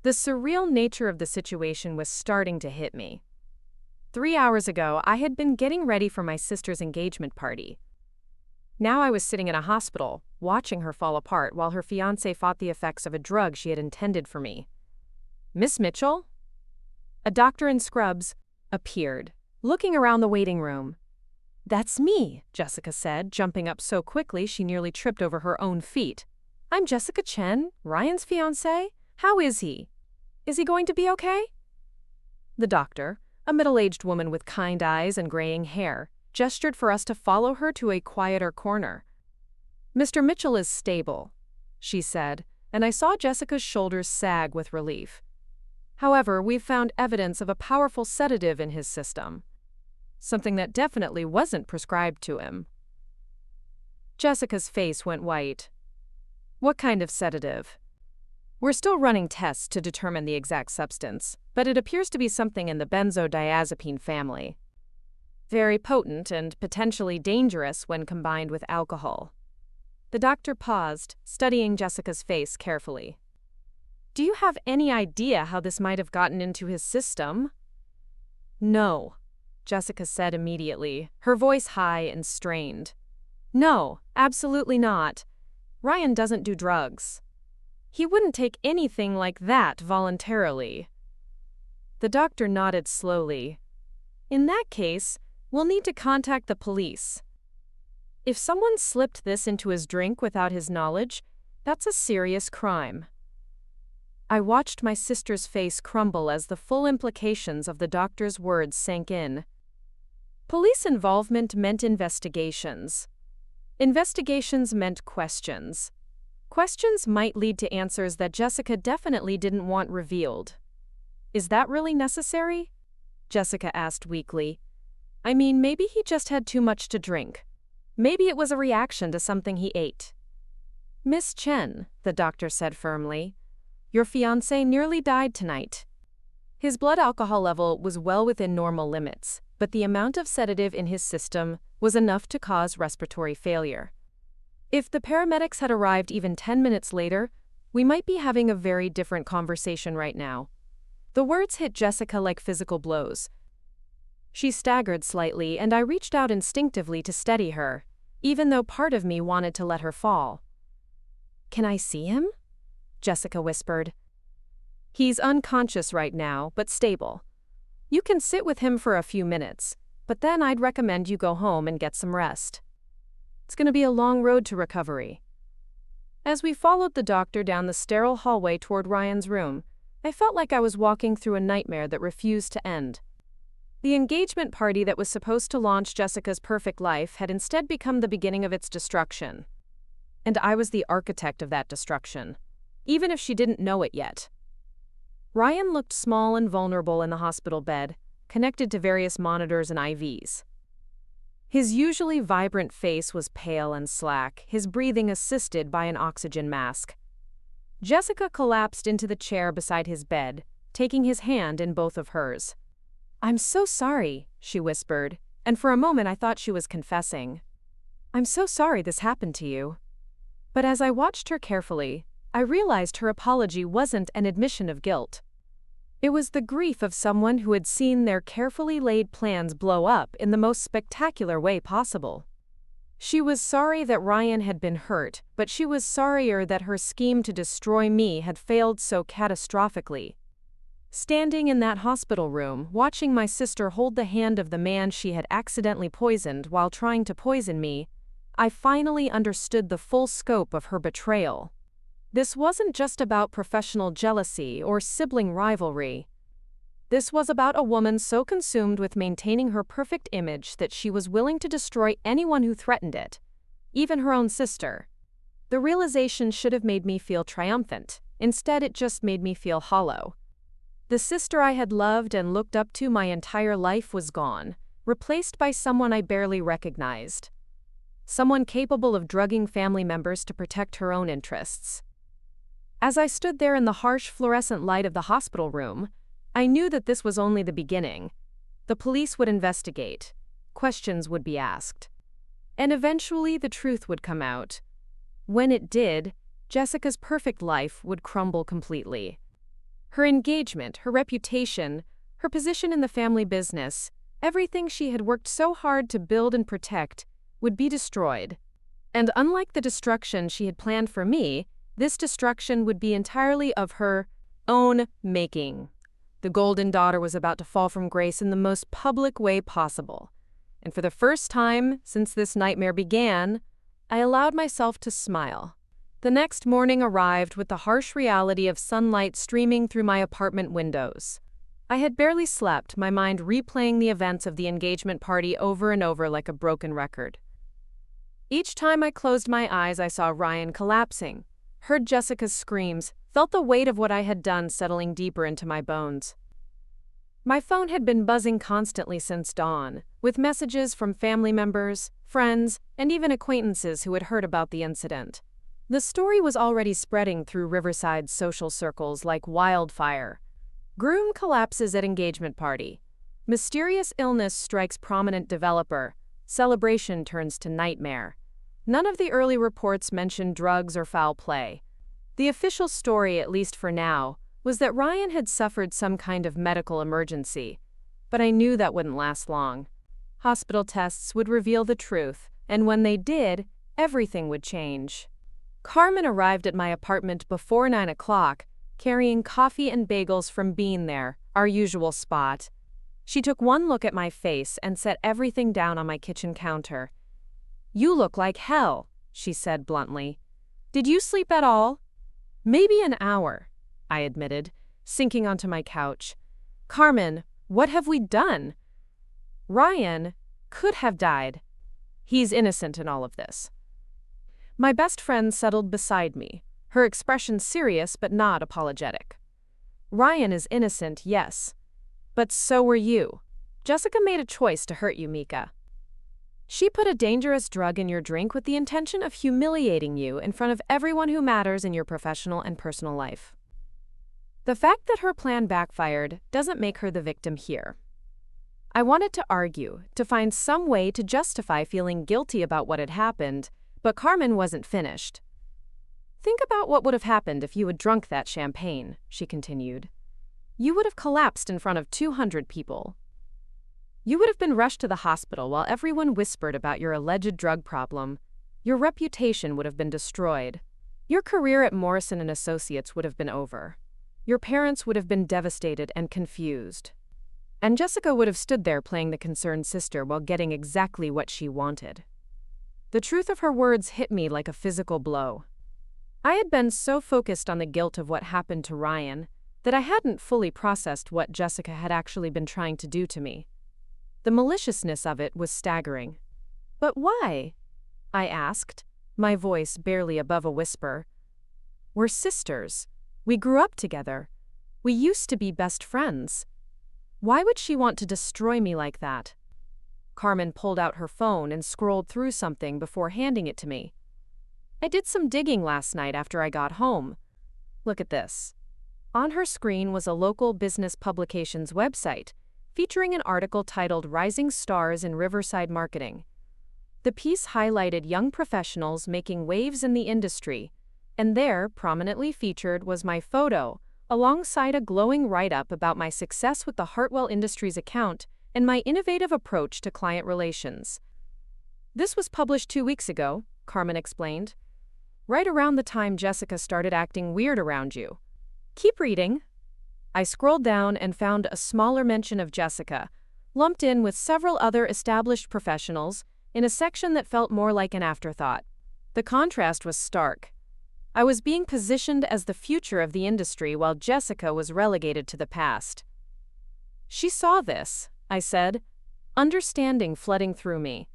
The surreal nature of the situation was starting to hit me. 3 hours ago, I had been getting ready for my sister's engagement party. Now I was sitting in a hospital, watching her fall apart while her fiancé fought the effects of a drug she had intended for me. "Miss Mitchell?" A doctor in scrubs appeared, looking around the waiting room. "That's me," Jessica said, jumping up so quickly she nearly tripped over her own feet. "I'm Jessica Chen, Ryan's fiancé. How is he? Is he going to be okay?" The doctor, a middle-aged woman with kind eyes and graying hair, gestured for us to follow her to a quieter corner. "Mr. Mitchell is stable," she said, and I saw Jessica's shoulders sag with relief. "However, we've found evidence of a powerful sedative in his system. Something that definitely wasn't prescribed to him." Jessica's face went white. "What kind of sedative?" "We're still running tests to determine the exact substance, but it appears to be something in the benzodiazepine family. Very potent and potentially dangerous when combined with alcohol." The doctor paused, studying Jessica's face carefully. "Do you have any idea how this might have gotten into his system?" "No," Jessica said immediately, her voice high and strained. "No, absolutely not. Ryan doesn't do drugs. He wouldn't take anything like that voluntarily." The doctor nodded slowly. "In that case, we'll need to contact the police. If someone slipped this into his drink without his knowledge, that's a serious crime." I watched my sister's face crumble as the full implications of the doctor's words sank in. Police involvement meant investigations. Investigations meant questions. Questions might lead to answers that Jessica definitely didn't want revealed. Is that really necessary? Jessica asked weakly. I mean, maybe he just had too much to drink. Maybe it was a reaction to something he ate. Miss Chen, the doctor said firmly, your fiancé nearly died tonight. His blood alcohol level was well within normal limits, but the amount of sedative in his system was enough to cause respiratory failure. If the paramedics had arrived even 10 minutes later, we might be having a very different conversation right now. The words hit Jessica like physical blows. She staggered slightly, and I reached out instinctively to steady her, even though part of me wanted to let her fall. Can I see him? Jessica whispered. He's unconscious right now, but stable. You can sit with him for a few minutes, but then I'd recommend you go home and get some rest. It's going to be a long road to recovery. As we followed the doctor down the sterile hallway toward Ryan's room, I felt like I was walking through a nightmare that refused to end. The engagement party that was supposed to launch Jessica's perfect life had instead become the beginning of its destruction. And I was the architect of that destruction, even if she didn't know it yet. Ryan looked small and vulnerable in the hospital bed, connected to various monitors and IVs. His usually vibrant face was pale and slack, his breathing assisted by an oxygen mask. Jessica collapsed into the chair beside his bed, taking his hand in both of hers. I'm so sorry, she whispered, and for a moment I thought she was confessing. I'm so sorry this happened to you. But as I watched her carefully, I realized her apology wasn't an admission of guilt. It was the grief of someone who had seen their carefully laid plans blow up in the most spectacular way possible. She was sorry that Ryan had been hurt, but she was sorrier that her scheme to destroy me had failed so catastrophically. Standing in that hospital room, watching my sister hold the hand of the man she had accidentally poisoned while trying to poison me, I finally understood the full scope of her betrayal. This wasn't just about professional jealousy or sibling rivalry. This was about a woman so consumed with maintaining her perfect image that she was willing to destroy anyone who threatened it, even her own sister. The realization should have made me feel triumphant. Instead, it just made me feel hollow. The sister I had loved and looked up to my entire life was gone, replaced by someone I barely recognized. Someone capable of drugging family members to protect her own interests. As I stood there in the harsh fluorescent light of the hospital room, I knew that this was only the beginning. The police would investigate. Questions would be asked. And eventually the truth would come out. When it did, Jessica's perfect life would crumble completely. Her engagement, her reputation, her position in the family business, everything she had worked so hard to build and protect, would be destroyed. And unlike the destruction she had planned for me, this destruction would be entirely of her own making. The golden daughter was about to fall from grace in the most public way possible. And for the first time since this nightmare began, I allowed myself to smile. The next morning arrived with the harsh reality of sunlight streaming through my apartment windows. I had barely slept, my mind replaying the events of the engagement party over and over like a broken record. Each time I closed my eyes, I saw Ryan collapsing, heard Jessica's screams, felt the weight of what I had done settling deeper into my bones. My phone had been buzzing constantly since dawn, with messages from family members, friends, and even acquaintances who had heard about the incident. The story was already spreading through Riverside's social circles like wildfire. Groom collapses at engagement party. Mysterious illness strikes prominent developer. Celebration turns to nightmare. None of the early reports mentioned drugs or foul play. The official story, at least for now, was that Ryan had suffered some kind of medical emergency. But I knew that wouldn't last long. Hospital tests would reveal the truth, and when they did, everything would change. Carmen arrived at my apartment before 9 o'clock, carrying coffee and bagels from Bean there, our usual spot. She took one look at my face and set everything down on my kitchen counter. "You look like hell," she said bluntly. "Did you sleep at all?" "Maybe an hour," I admitted, sinking onto my couch. "Carmen, what have we done?" "Ryan could have died. He's innocent in all of this." My best friend settled beside me, her expression serious but not apologetic. Ryan is innocent, yes. But so were you. Jessica made a choice to hurt you, Mika. She put a dangerous drug in your drink with the intention of humiliating you in front of everyone who matters in your professional and personal life. The fact that her plan backfired doesn't make her the victim here. I wanted to argue, to find some way to justify feeling guilty about what had happened, but Carmen wasn't finished. Think about what would have happened if you had drunk that champagne, she continued. You would have collapsed in front of 200 people. You would have been rushed to the hospital while everyone whispered about your alleged drug problem. Your reputation would have been destroyed. Your career at Morrison & Associates would have been over. Your parents would have been devastated and confused. And Jessica would have stood there playing the concerned sister while getting exactly what she wanted. The truth of her words hit me like a physical blow. I had been so focused on the guilt of what happened to Ryan that I hadn't fully processed what Jessica had actually been trying to do to me. The maliciousness of it was staggering. But why? I asked, my voice barely above a whisper. We're sisters. We grew up together. We used to be best friends. Why would she want to destroy me like that? Carmen pulled out her phone and scrolled through something before handing it to me. I did some digging last night after I got home. Look at this. On her screen was a local business publication's website, featuring an article titled Rising Stars in Riverside Marketing. The piece highlighted young professionals making waves in the industry, and there, prominently featured, was my photo, alongside a glowing write-up about my success with the Hartwell Industries account and my innovative approach to client relations. This was published 2 weeks ago, Carmen explained. Right around the time Jessica started acting weird around you. Keep reading. I scrolled down and found a smaller mention of Jessica, lumped in with several other established professionals, in a section that felt more like an afterthought. The contrast was stark. I was being positioned as the future of the industry while Jessica was relegated to the past. She saw this, I said, understanding flooding through me.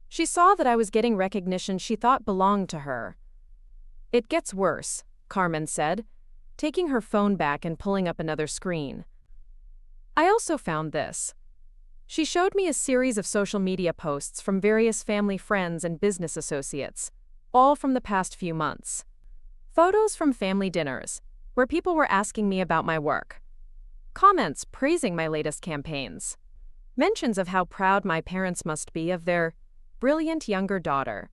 She saw that I was getting recognition she thought belonged to her. It gets worse, Carmen said, taking her phone back and pulling up another screen. I also found this. She showed me a series of social media posts from various family friends and business associates, all from the past few months. Photos from family dinners, where people were asking me about my work. Comments praising my latest campaigns. Mentions of how proud my parents must be of their brilliant younger daughter.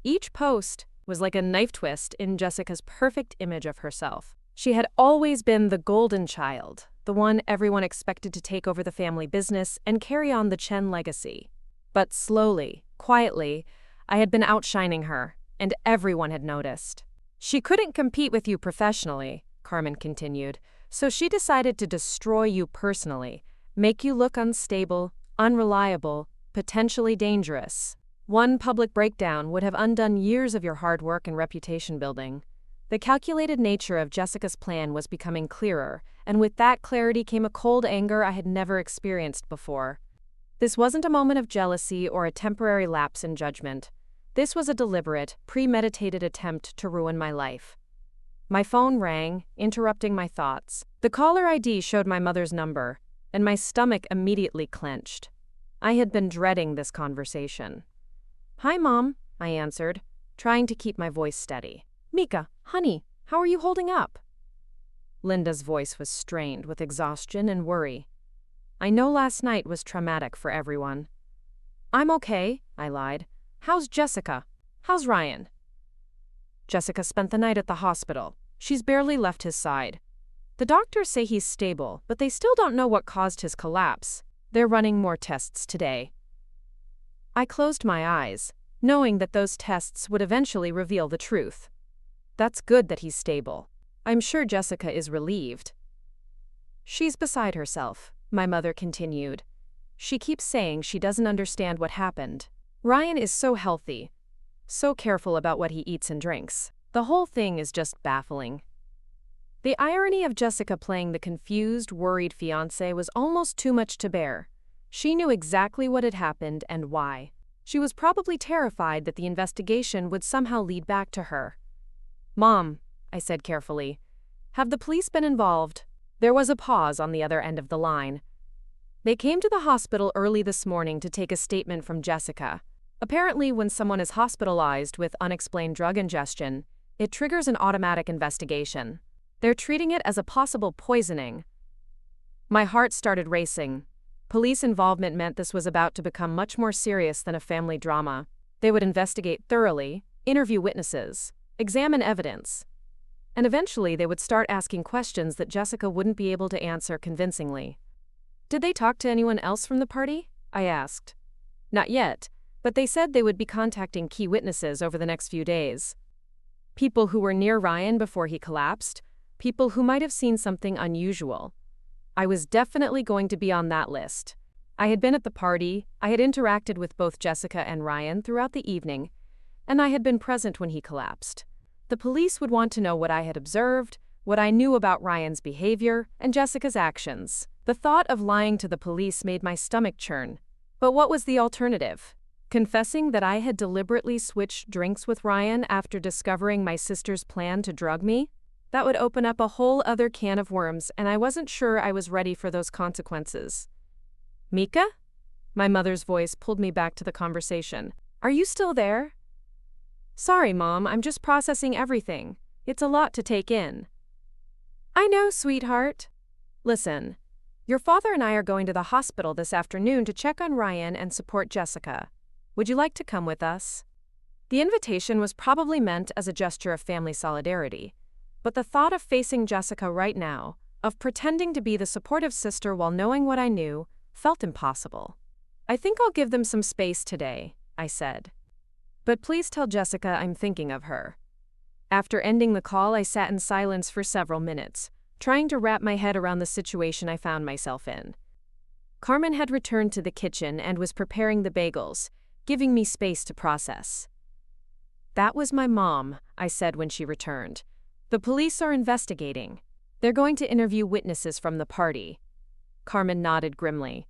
Each post was like a knife twist in Jessica's perfect image of herself. She had always been the golden child, the one everyone expected to take over the family business and carry on the Chen legacy. But slowly, quietly, I had been outshining her, and everyone had noticed. She couldn't compete with you professionally, Carmen continued, so she decided to destroy you personally, make you look unstable, unreliable, potentially dangerous. One public breakdown would have undone years of your hard work and reputation building. The calculated nature of Jessica's plan was becoming clearer, and with that clarity came a cold anger I had never experienced before. This wasn't a moment of jealousy or a temporary lapse in judgment. This was a deliberate, premeditated attempt to ruin my life. My phone rang, interrupting my thoughts. The caller ID showed my mother's number, and my stomach immediately clenched. I had been dreading this conversation. "Hi, Mom," I answered, trying to keep my voice steady. "Mika, honey, how are you holding up?" Linda's voice was strained with exhaustion and worry. I know last night was traumatic for everyone. "I'm okay," I lied. "How's Jessica? How's Ryan?" "Jessica spent the night at the hospital. She's barely left his side. The doctors say he's stable, but they still don't know what caused his collapse. They're running more tests today." I closed my eyes, knowing that those tests would eventually reveal the truth. That's good that he's stable. I'm sure Jessica is relieved. "She's beside herself," my mother continued. "She keeps saying she doesn't understand what happened. Ryan is so healthy, so careful about what he eats and drinks. The whole thing is just baffling." The irony of Jessica playing the confused, worried fiancé was almost too much to bear. She knew exactly what had happened and why. She was probably terrified that the investigation would somehow lead back to her. "Mom," I said carefully, "have the police been involved?" There was a pause on the other end of the line. "They came to the hospital early this morning to take a statement from Jessica. Apparently, when someone is hospitalized with unexplained drug ingestion, it triggers an automatic investigation. They're treating it as a possible poisoning." My heart started racing. Police involvement meant this was about to become much more serious than a family drama. They would investigate thoroughly, interview witnesses, examine evidence, and eventually they would start asking questions that Jessica wouldn't be able to answer convincingly. "Did they talk to anyone else from the party?" I asked. "Not yet, but they said they would be contacting key witnesses over the next few days. People who were near Ryan before he collapsed, people who might have seen something unusual. I was definitely going to be on that list. I had been at the party, I had interacted with both Jessica and Ryan throughout the evening, and I had been present when he collapsed. The police would want to know what I had observed, what I knew about Ryan's behavior, and Jessica's actions. The thought of lying to the police made my stomach churn. But what was the alternative? Confessing that I had deliberately switched drinks with Ryan after discovering my sister's plan to drug me? That would open up a whole other can of worms, and I wasn't sure I was ready for those consequences. "Mika?" My mother's voice pulled me back to the conversation. "Are you still there?" "Sorry, Mom, I'm just processing everything. It's a lot to take in." "I know, sweetheart. Listen, your father and I are going to the hospital this afternoon to check on Ryan and support Jessica. Would you like to come with us?" The invitation was probably meant as a gesture of family solidarity, but the thought of facing Jessica right now, of pretending to be the supportive sister while knowing what I knew, felt impossible. "I think I'll give them some space today," I said. "But please tell Jessica I'm thinking of her." After ending the call, I sat in silence for several minutes, trying to wrap my head around the situation I found myself in. Carmen had returned to the kitchen and was preparing the bagels, giving me space to process. "That was my mom," I said when she returned. "The police are investigating. They're going to interview witnesses from the party." Carmen nodded grimly.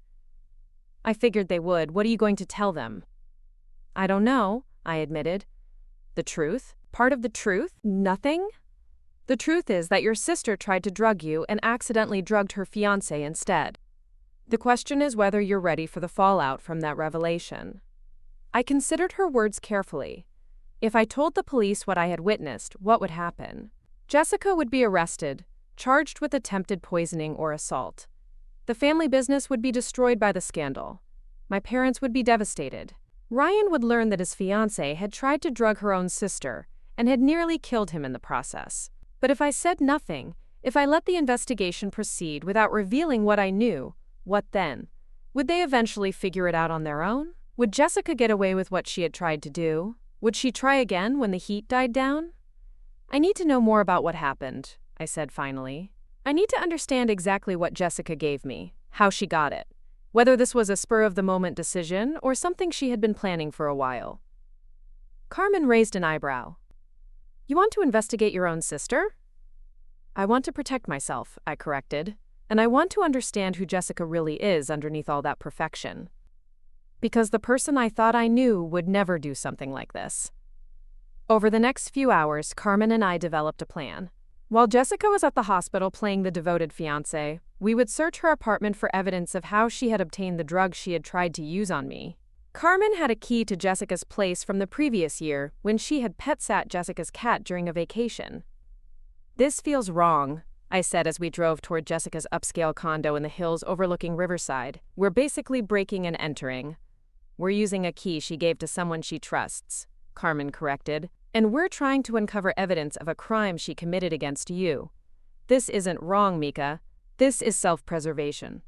"I figured they would. What are you going to tell them?" "I don't know," I admitted. "The truth? Part of the truth? Nothing? The truth is that your sister tried to drug you and accidentally drugged her fiancé instead. The question is whether you're ready for the fallout from that revelation." I considered her words carefully. If I told the police what I had witnessed, what would happen? Jessica would be arrested, charged with attempted poisoning or assault. The family business would be destroyed by the scandal. My parents would be devastated. Ryan would learn that his fiancée had tried to drug her own sister and had nearly killed him in the process. But if I said nothing, if I let the investigation proceed without revealing what I knew, what then? Would they eventually figure it out on their own? Would Jessica get away with what she had tried to do? Would she try again when the heat died down? "I need to know more about what happened," I said finally. "I need to understand exactly what Jessica gave me, how she got it, whether this was a spur-of-the-moment decision or something she had been planning for a while." Carmen raised an eyebrow. "You want to investigate your own sister?" "I want to protect myself," I corrected, "and I want to understand who Jessica really is underneath all that perfection. Because the person I thought I knew would never do something like this." Over the next few hours, Carmen and I developed a plan. While Jessica was at the hospital playing the devoted fiancé, we would search her apartment for evidence of how she had obtained the drugs she had tried to use on me. Carmen had a key to Jessica's place from the previous year when she had pet-sat Jessica's cat during a vacation. "This feels wrong," I said as we drove toward Jessica's upscale condo in the hills overlooking Riverside. "We're basically breaking and entering." "We're using a key she gave to someone she trusts," Carmen corrected. "And we're trying to uncover evidence of a crime she committed against you. This isn't wrong, Mika. This is self-preservation."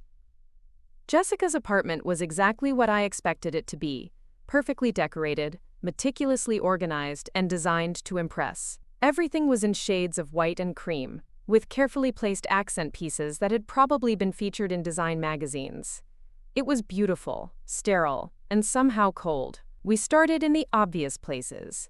Jessica's apartment was exactly what I expected it to be, perfectly decorated, meticulously organized, and designed to impress. Everything was in shades of white and cream, with carefully placed accent pieces that had probably been featured in design magazines. It was beautiful, sterile, and somehow cold. We started in the obvious places.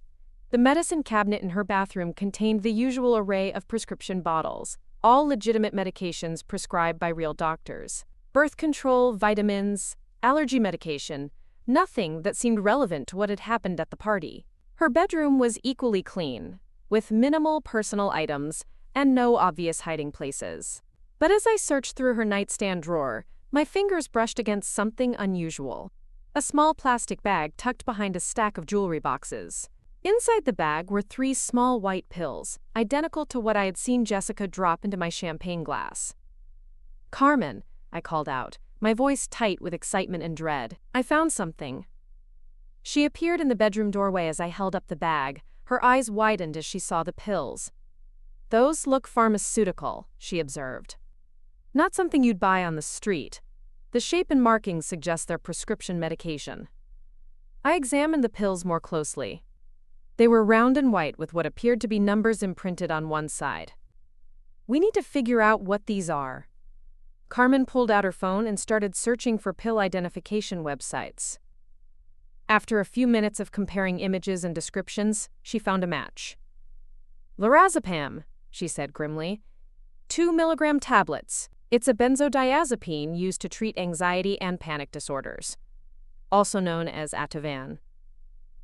The medicine cabinet in her bathroom contained the usual array of prescription bottles, all legitimate medications prescribed by real doctors. Birth control, vitamins, allergy medication, nothing that seemed relevant to what had happened at the party. Her bedroom was equally clean, with minimal personal items and no obvious hiding places. But as I searched through her nightstand drawer, my fingers brushed against something unusual. A small plastic bag tucked behind a stack of jewelry boxes. Inside the bag were 3 small white pills, identical to what I had seen Jessica drop into my champagne glass. "Carmen," I called out, my voice tight with excitement and dread. "I found something." She appeared in the bedroom doorway as I held up the bag. Her eyes widened as she saw the pills. "Those look pharmaceutical," she observed. "Not something you'd buy on the street. The shape and markings suggest they're prescription medication." I examined the pills more closely. They were round and white with what appeared to be numbers imprinted on one side. "We need to figure out what these are." Carmen pulled out her phone and started searching for pill identification websites. After a few minutes of comparing images and descriptions, she found a match. "Lorazepam," she said grimly. 2 milligram tablets. It's a benzodiazepine used to treat anxiety and panic disorders, also known as Ativan.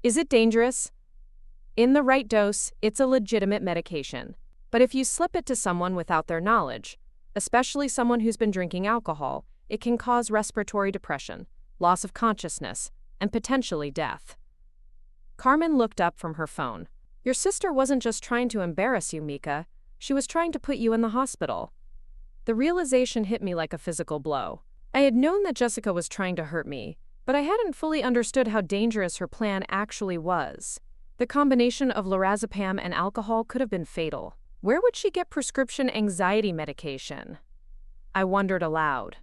"Is it dangerous?" "In the right dose, it's a legitimate medication. But if you slip it to someone without their knowledge, especially someone who's been drinking alcohol, it can cause respiratory depression, loss of consciousness, and potentially death." Carmen looked up from her phone. "Your sister wasn't just trying to embarrass you, Mika. She was trying to put you in the hospital." The realization hit me like a physical blow. I had known that Jessica was trying to hurt me, but I hadn't fully understood how dangerous her plan actually was. The combination of lorazepam and alcohol could have been fatal. Where would she get prescription anxiety medication? I wondered aloud.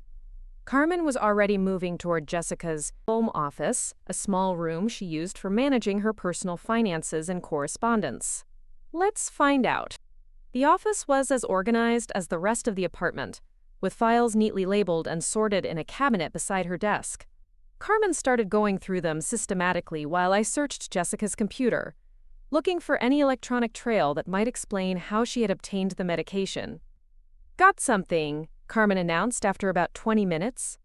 Carmen was already moving toward Jessica's home office, a small room she used for managing her personal finances and correspondence. Let's find out. The office was as organized as the rest of the apartment, with files neatly labeled and sorted in a cabinet beside her desk. Carmen started going through them systematically while I searched Jessica's computer, looking for any electronic trail that might explain how she had obtained the medication. "Got something," Carmen announced after about 20 minutes.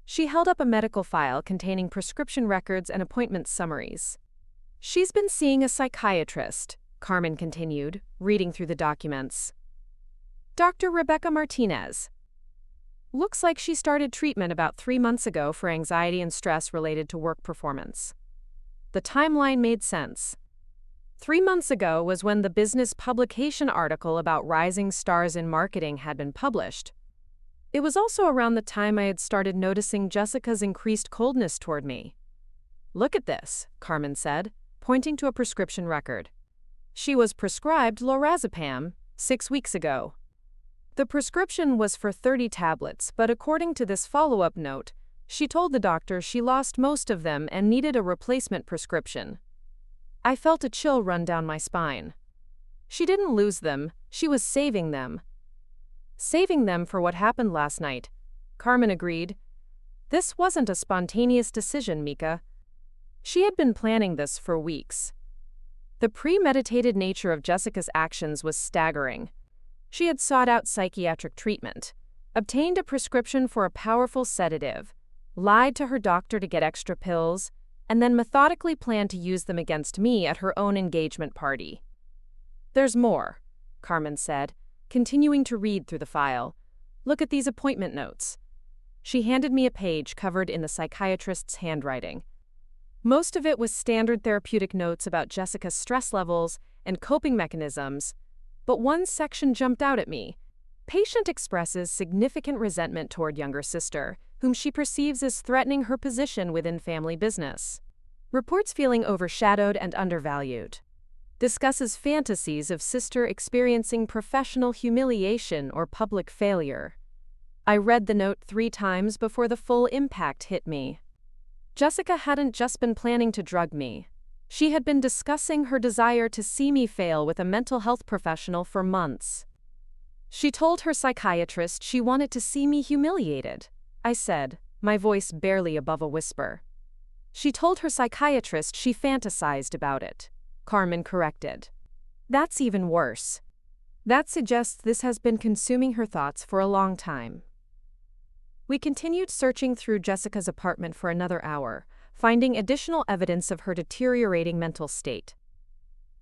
She held up a medical file containing prescription records and appointment summaries. "She's been seeing a psychiatrist," Carmen continued, reading through the documents. "Dr. Rebecca Martinez. Looks like she started treatment about 3 months ago for anxiety and stress related to work performance." The timeline made sense. 3 months ago was when the business publication article about rising stars in marketing had been published. It was also around the time I had started noticing Jessica's increased coldness toward me. "Look at this," Carmen said, pointing to a prescription record. "She was prescribed lorazepam 6 weeks ago. The prescription was for 30 tablets, but according to this follow-up note, she told the doctor she lost most of them and needed a replacement prescription." I felt a chill run down my spine. She didn't lose them, she was saving them. "Saving them for what happened last night," Carmen agreed. "This wasn't a spontaneous decision, Mika. She had been planning this for weeks." The premeditated nature of Jessica's actions was staggering. She had sought out psychiatric treatment, obtained a prescription for a powerful sedative, lied to her doctor to get extra pills, and then methodically planned to use them against me at her own engagement party. "There's more," Carmen said, continuing to read through the file. "Look at these appointment notes." She handed me a page covered in the psychiatrist's handwriting. Most of it was standard therapeutic notes about Jessica's stress levels and coping mechanisms, but one section jumped out at me. Patient expresses significant resentment toward younger sister, whom she perceives as threatening her position within family business. Reports feeling overshadowed and undervalued. Discusses fantasies of sister experiencing professional humiliation or public failure. I read the note 3 times before the full impact hit me. Jessica hadn't just been planning to drug me. She had been discussing her desire to see me fail with a mental health professional for months. She told her psychiatrist she wanted to see me humiliated, I said, my voice barely above a whisper. She told her psychiatrist she fantasized about it, Carmen corrected. That's even worse. That suggests this has been consuming her thoughts for a long time. We continued searching through Jessica's apartment for another hour, finding additional evidence of her deteriorating mental state.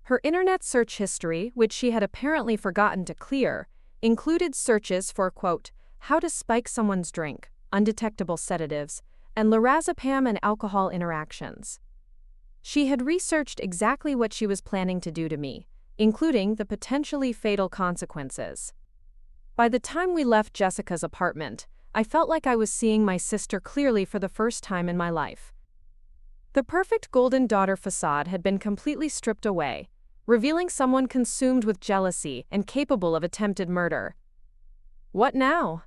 Her internet search history, which she had apparently forgotten to clear, included searches for, quote, how to spike someone's drink, undetectable sedatives, and lorazepam and alcohol interactions. She had researched exactly what she was planning to do to me, including the potentially fatal consequences. By the time we left Jessica's apartment, I felt like I was seeing my sister clearly for the first time in my life. The perfect golden daughter facade had been completely stripped away, revealing someone consumed with jealousy and capable of attempted murder. "What now?"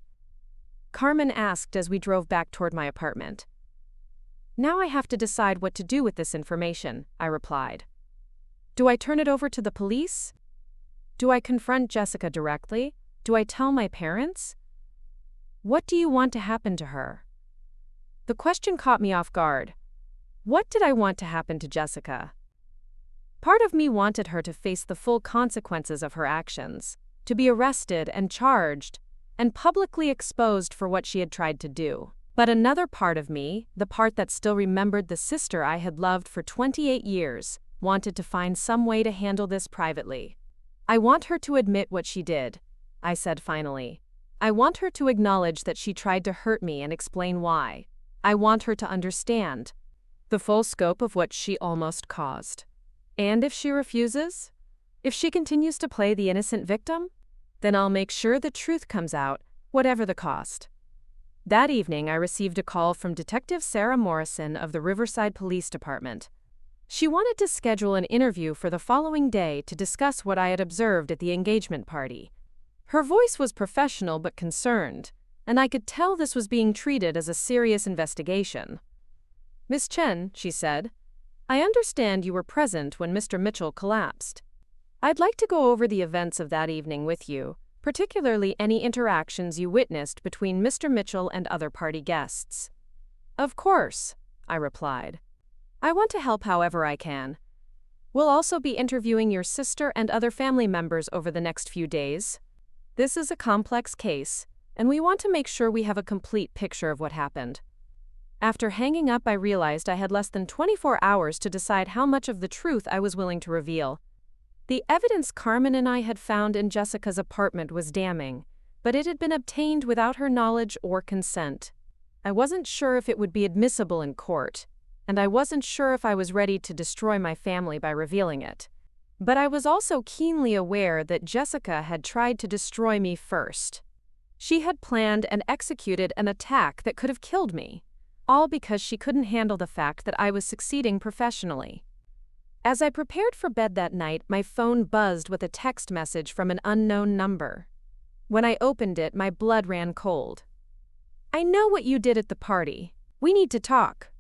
Carmen asked as we drove back toward my apartment. "Now I have to decide what to do with this information," I replied. "Do I turn it over to the police? Do I confront Jessica directly? Do I tell my parents? What do you want to happen to her?" The question caught me off guard. What did I want to happen to Jessica? Part of me wanted her to face the full consequences of her actions, to be arrested and charged, and publicly exposed for what she had tried to do. But another part of me, the part that still remembered the sister I had loved for 28 years, wanted to find some way to handle this privately. "I want her to admit what she did," I said finally. "I want her to acknowledge that she tried to hurt me and explain why. I want her to understand the full scope of what she almost caused. And if she refuses, if she continues to play the innocent victim, then I'll make sure the truth comes out, whatever the cost." That evening, I received a call from Detective Sarah Morrison of the Riverside Police Department. She wanted to schedule an interview for the following day to discuss what I had observed at the engagement party. Her voice was professional but concerned, and I could tell this was being treated as a serious investigation. "Miss Chen," she said, "I understand you were present when Mr. Mitchell collapsed. I'd like to go over the events of that evening with you, particularly any interactions you witnessed between Mr. Mitchell and other party guests." "Of course," I replied. "I want to help however I can. We'll also be interviewing your sister and other family members over the next few days. This is a complex case, and we want to make sure we have a complete picture of what happened." After hanging up, I realized I had less than 24 hours to decide how much of the truth I was willing to reveal. The evidence Carmen and I had found in Jessica's apartment was damning, but it had been obtained without her knowledge or consent. I wasn't sure if it would be admissible in court, and I wasn't sure if I was ready to destroy my family by revealing it. But I was also keenly aware that Jessica had tried to destroy me first. She had planned and executed an attack that could have killed me, all because she couldn't handle the fact that I was succeeding professionally. As I prepared for bed that night, my phone buzzed with a text message from an unknown number. When I opened it, my blood ran cold. "I know what you did at the party. We need to talk."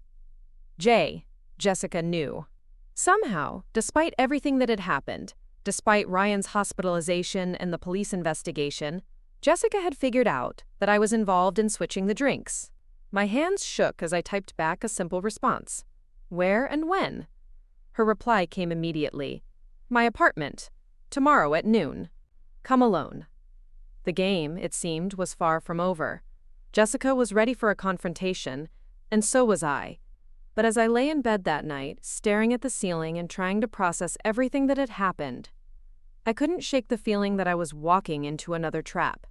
Jessica knew. Somehow, despite everything that had happened, despite Ryan's hospitalization and the police investigation, Jessica had figured out that I was involved in switching the drinks. My hands shook as I typed back a simple response. "Where and when?" Her reply came immediately. "My apartment. Tomorrow at noon. Come alone." The game, it seemed, was far from over. Jessica was ready for a confrontation, and so was I. But as I lay in bed that night, staring at the ceiling and trying to process everything that had happened, I couldn't shake the feeling that I was walking into another trap.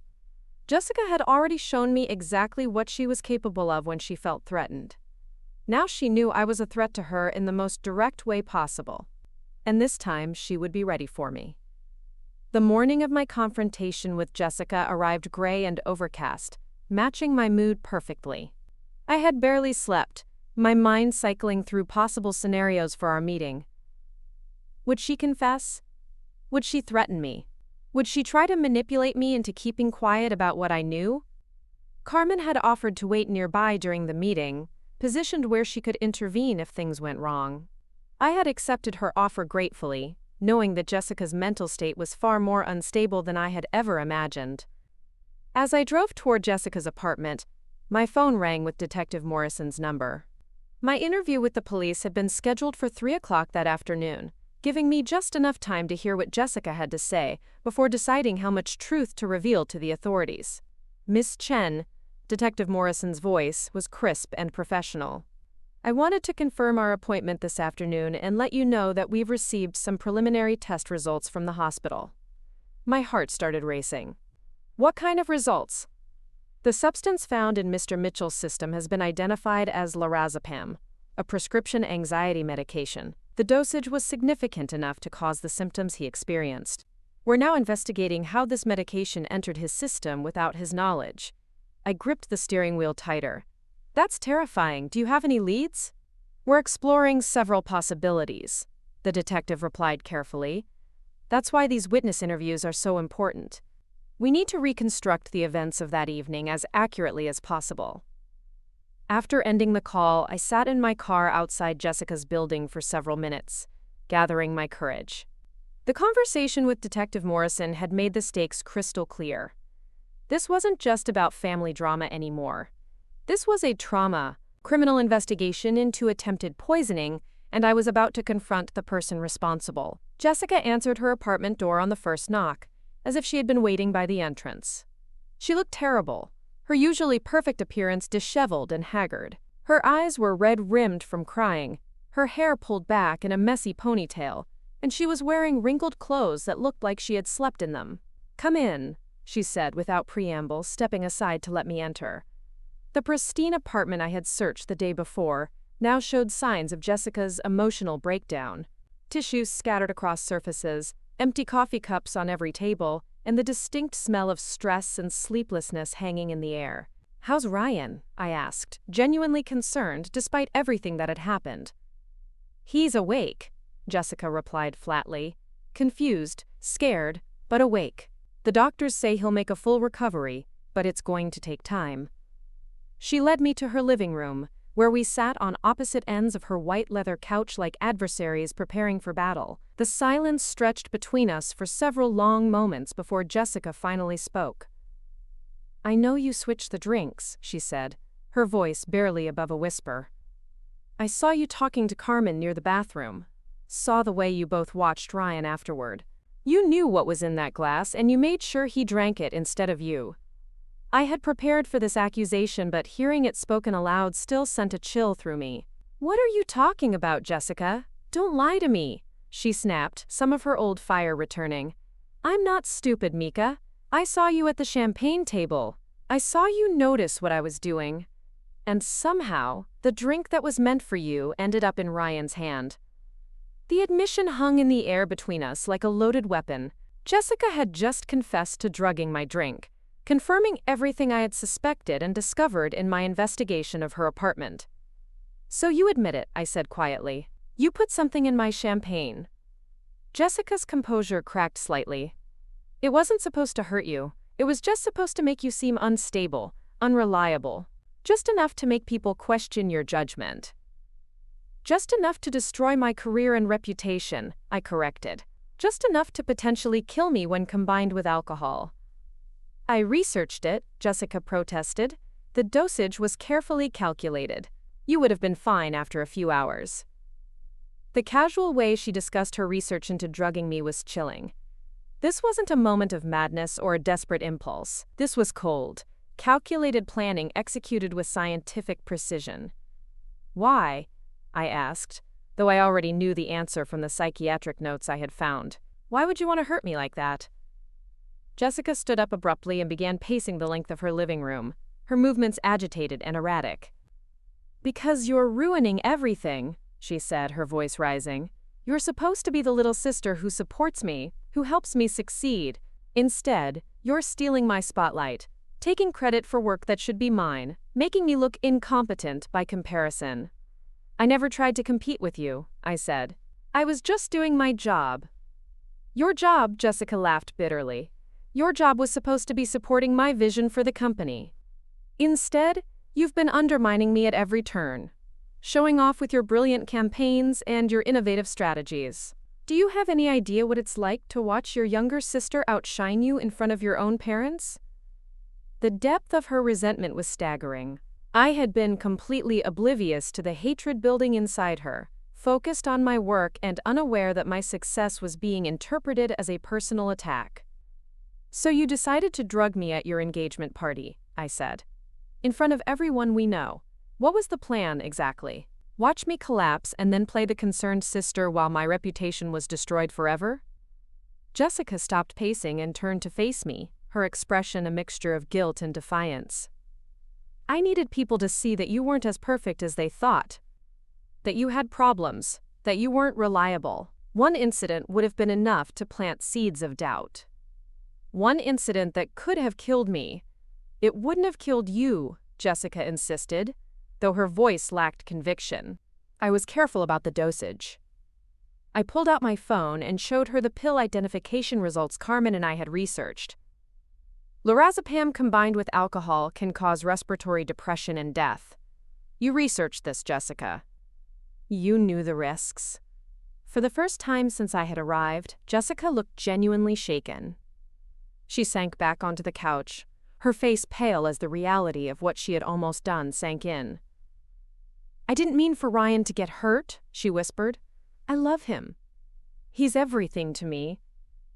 Jessica had already shown me exactly what she was capable of when she felt threatened. Now she knew I was a threat to her in the most direct way possible. And this time she would be ready for me. The morning of my confrontation with Jessica arrived gray and overcast, matching my mood perfectly. I had barely slept, my mind cycling through possible scenarios for our meeting. Would she confess? Would she threaten me? Would she try to manipulate me into keeping quiet about what I knew? Carmen had offered to wait nearby during the meeting, positioned where she could intervene if things went wrong. I had accepted her offer gratefully, knowing that Jessica's mental state was far more unstable than I had ever imagined. As I drove toward Jessica's apartment, my phone rang with Detective Morrison's number. My interview with the police had been scheduled for 3 o'clock that afternoon, giving me just enough time to hear what Jessica had to say before deciding how much truth to reveal to the authorities. "Miss Chen," Detective Morrison's voice was crisp and professional. I wanted to confirm our appointment this afternoon and let you know that we've received some preliminary test results from the hospital. My heart started racing. What kind of results? The substance found in Mr. Mitchell's system has been identified as lorazepam, a prescription anxiety medication. The dosage was significant enough to cause the symptoms he experienced. We're now investigating how this medication entered his system without his knowledge. I gripped the steering wheel tighter. That's terrifying. Do you have any leads? We're exploring several possibilities, the detective replied carefully. That's why these witness interviews are so important. We need to reconstruct the events of that evening as accurately as possible. After ending the call, I sat in my car outside Jessica's building for several minutes, gathering my courage. The conversation with Detective Morrison had made the stakes crystal clear. This wasn't just about family drama anymore. This was a criminal investigation into attempted poisoning, and I was about to confront the person responsible. Jessica answered her apartment door on the first knock, as if she had been waiting by the entrance. She looked terrible, her usually perfect appearance disheveled and haggard. Her eyes were red-rimmed from crying, her hair pulled back in a messy ponytail, and she was wearing wrinkled clothes that looked like she had slept in them. "Come in," she said without preamble, stepping aside to let me enter. The pristine apartment I had searched the day before now showed signs of Jessica's emotional breakdown. Tissues scattered across surfaces, empty coffee cups on every table, and the distinct smell of stress and sleeplessness hanging in the air. "How's Ryan?" I asked, genuinely concerned despite everything that had happened. "He's awake," Jessica replied flatly. "Confused, scared, but awake. The doctors say he'll make a full recovery, but it's going to take time." She led me to her living room, where we sat on opposite ends of her white leather couch like adversaries preparing for battle. The silence stretched between us for several long moments before Jessica finally spoke. "I know you switched the drinks," she said, her voice barely above a whisper. "I saw you talking to Carmen near the bathroom. Saw the way you both watched Ryan afterward. You knew what was in that glass and you made sure he drank it instead of you." I had prepared for this accusation, but hearing it spoken aloud still sent a chill through me. "What are you talking about, Jessica? Don't lie to me," she snapped, some of her old fire returning. "I'm not stupid, Mika. I saw you at the champagne table. I saw you notice what I was doing. And somehow, the drink that was meant for you ended up in Ryan's hand." The admission hung in the air between us like a loaded weapon. Jessica had just confessed to drugging my drink, confirming everything I had suspected and discovered in my investigation of her apartment. "So you admit it," I said quietly. "You put something in my champagne." Jessica's composure cracked slightly. "It wasn't supposed to hurt you. It was just supposed to make you seem unstable, unreliable. Just enough to make people question your judgment." "Just enough to destroy my career and reputation," I corrected. "Just enough to potentially kill me when combined with alcohol." "I researched it," Jessica protested. "The dosage was carefully calculated. You would have been fine after a few hours." The casual way she discussed her research into drugging me was chilling. This wasn't a moment of madness or a desperate impulse. This was cold, calculated planning executed with scientific precision. "Why?" I asked, though I already knew the answer from the psychiatric notes I had found. "Why would you want to hurt me like that?" Jessica stood up abruptly and began pacing the length of her living room, her movements agitated and erratic. "Because you're ruining everything," she said, her voice rising. "You're supposed to be the little sister who supports me, who helps me succeed. Instead, you're stealing my spotlight, taking credit for work that should be mine, making me look incompetent by comparison." "I never tried to compete with you," I said. "I was just doing my job." "Your job," Jessica laughed bitterly. "Your job was supposed to be supporting my vision for the company. Instead, you've been undermining me at every turn, showing off with your brilliant campaigns and your innovative strategies. Do you have any idea what it's like to watch your younger sister outshine you in front of your own parents?" The depth of her resentment was staggering. I had been completely oblivious to the hatred building inside her, focused on my work and unaware that my success was being interpreted as a personal attack. "So you decided to drug me at your engagement party," I said. "In front of everyone we know. What was the plan exactly? Watch me collapse and then play the concerned sister while my reputation was destroyed forever? Jessica stopped pacing and turned to face me, her expression a mixture of guilt and defiance. I needed people to see that you weren't as perfect as they thought. That you had problems, that you weren't reliable. One incident would have been enough to plant seeds of doubt. One incident that could have killed me. It wouldn't have killed you, Jessica insisted, though her voice lacked conviction. I was careful about the dosage. I pulled out my phone and showed her the pill identification results Carmen and I had researched. Lorazepam combined with alcohol can cause respiratory depression and death. You researched this, Jessica. You knew the risks. For the first time since I had arrived, Jessica looked genuinely shaken. She sank back onto the couch, her face pale as the reality of what she had almost done sank in. I didn't mean for Ryan to get hurt, she whispered. I love him. He's everything to me.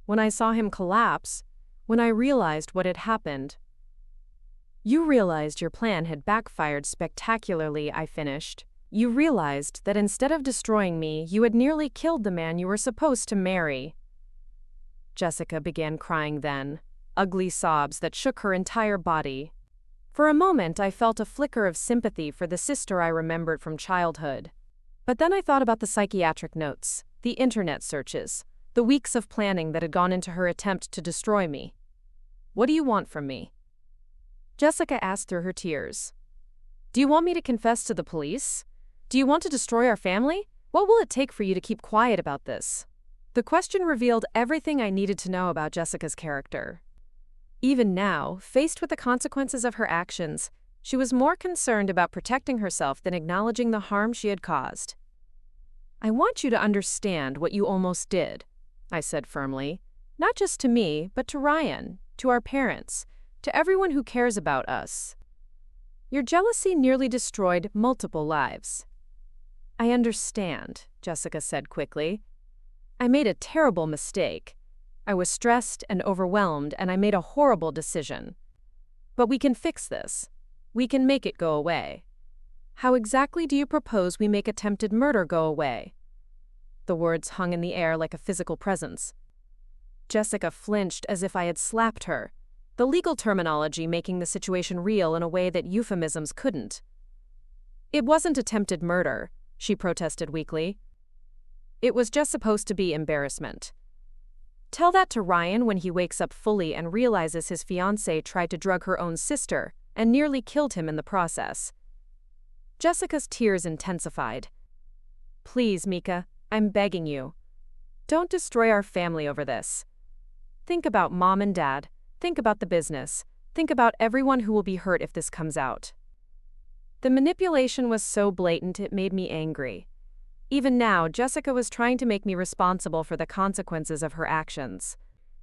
When I saw him collapse, when I realized what had happened. You realized your plan had backfired spectacularly, I finished. You realized that instead of destroying me, you had nearly killed the man you were supposed to marry. Jessica began crying then, ugly sobs that shook her entire body. For a moment, I felt a flicker of sympathy for the sister I remembered from childhood. But then I thought about the psychiatric notes, the internet searches, the weeks of planning that had gone into her attempt to destroy me. What do you want from me? Jessica asked through her tears. Do you want me to confess to the police? Do you want to destroy our family? What will it take for you to keep quiet about this? The question revealed everything I needed to know about Jessica's character. Even now, faced with the consequences of her actions, she was more concerned about protecting herself than acknowledging the harm she had caused. I want you to understand what you almost did, I said firmly, not just to me, but to Ryan, to our parents, to everyone who cares about us. Your jealousy nearly destroyed multiple lives. I understand, Jessica said quickly. I made a terrible mistake. I was stressed and overwhelmed, and I made a horrible decision. But we can fix this. We can make it go away. How exactly do you propose we make attempted murder go away? The words hung in the air like a physical presence. Jessica flinched as if I had slapped her, the legal terminology making the situation real in a way that euphemisms couldn't. It wasn't attempted murder, she protested weakly. It was just supposed to be embarrassment. Tell that to Ryan when he wakes up fully and realizes his fiancée tried to drug her own sister and nearly killed him in the process. Jessica's tears intensified. Please, Mika, I'm begging you. Don't destroy our family over this. Think about Mom and Dad. Think about the business. Think about everyone who will be hurt if this comes out. The manipulation was so blatant it made me angry. Even now, Jessica was trying to make me responsible for the consequences of her actions.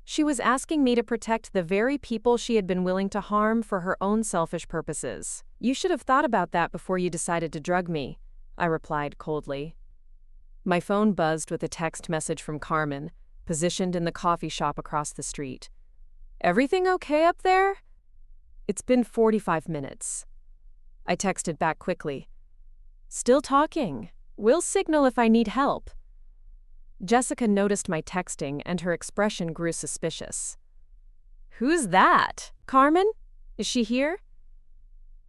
She was asking me to protect the very people she had been willing to harm for her own selfish purposes. You should have thought about that before you decided to drug me, I replied coldly. My phone buzzed with a text message from Carmen, positioned in the coffee shop across the street. Everything okay up there? It's been 45 minutes. I texted back quickly. Still talking. We'll signal if I need help. Jessica noticed my texting and her expression grew suspicious. Who's that? Carmen? Is she here?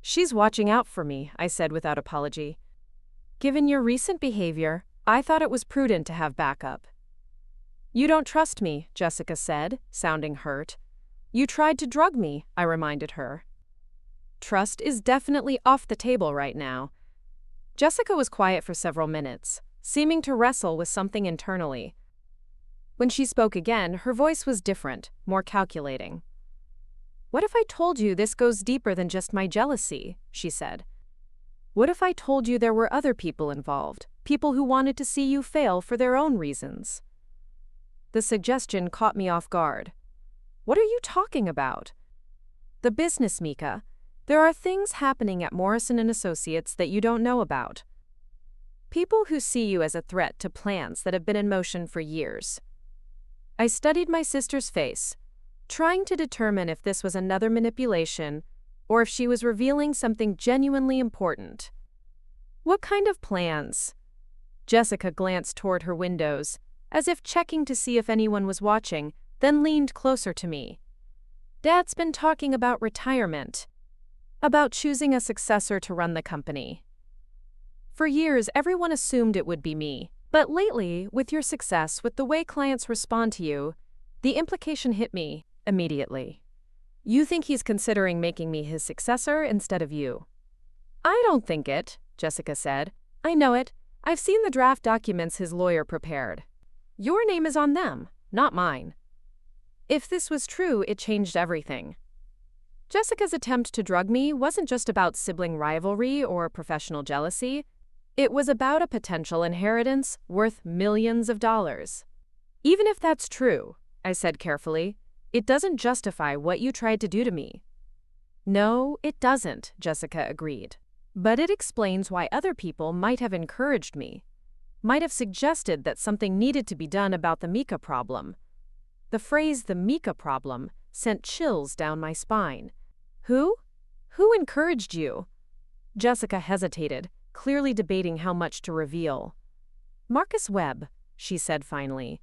She's watching out for me, I said without apology. Given your recent behavior, I thought it was prudent to have backup. You don't trust me, Jessica said, sounding hurt. You tried to drug me, I reminded her. Trust is definitely off the table right now. Jessica was quiet for several minutes, seeming to wrestle with something internally. When she spoke again, her voice was different, more calculating. What if I told you this goes deeper than just my jealousy? She said. What if I told you there were other people involved, people who wanted to see you fail for their own reasons? The suggestion caught me off guard. What are you talking about? The business, Mika. There are things happening at Morrison & Associates that you don't know about. People who see you as a threat to plans that have been in motion for years. I studied my sister's face, trying to determine if this was another manipulation or if she was revealing something genuinely important. What kind of plans? Jessica glanced toward her windows, as if checking to see if anyone was watching, then leaned closer to me. Dad's been talking about retirement, about choosing a successor to run the company. For years, everyone assumed it would be me, but lately, with your success, with the way clients respond to you, the implication hit me immediately. You think he's considering making me his successor instead of you? I don't think it, Jessica said. I know it. I've seen the draft documents his lawyer prepared. Your name is on them, not mine. If this was true, it changed everything. Jessica's attempt to drug me wasn't just about sibling rivalry or professional jealousy. It was about a potential inheritance worth millions of dollars. Even if that's true, I said carefully, it doesn't justify what you tried to do to me. No, it doesn't, Jessica agreed. But it explains why other people might have encouraged me, might have suggested that something needed to be done about the Mika problem. The phrase "the Mika problem" sent chills down my spine. Who? Who encouraged you? Jessica hesitated, clearly debating how much to reveal. Marcus Webb, she said finally.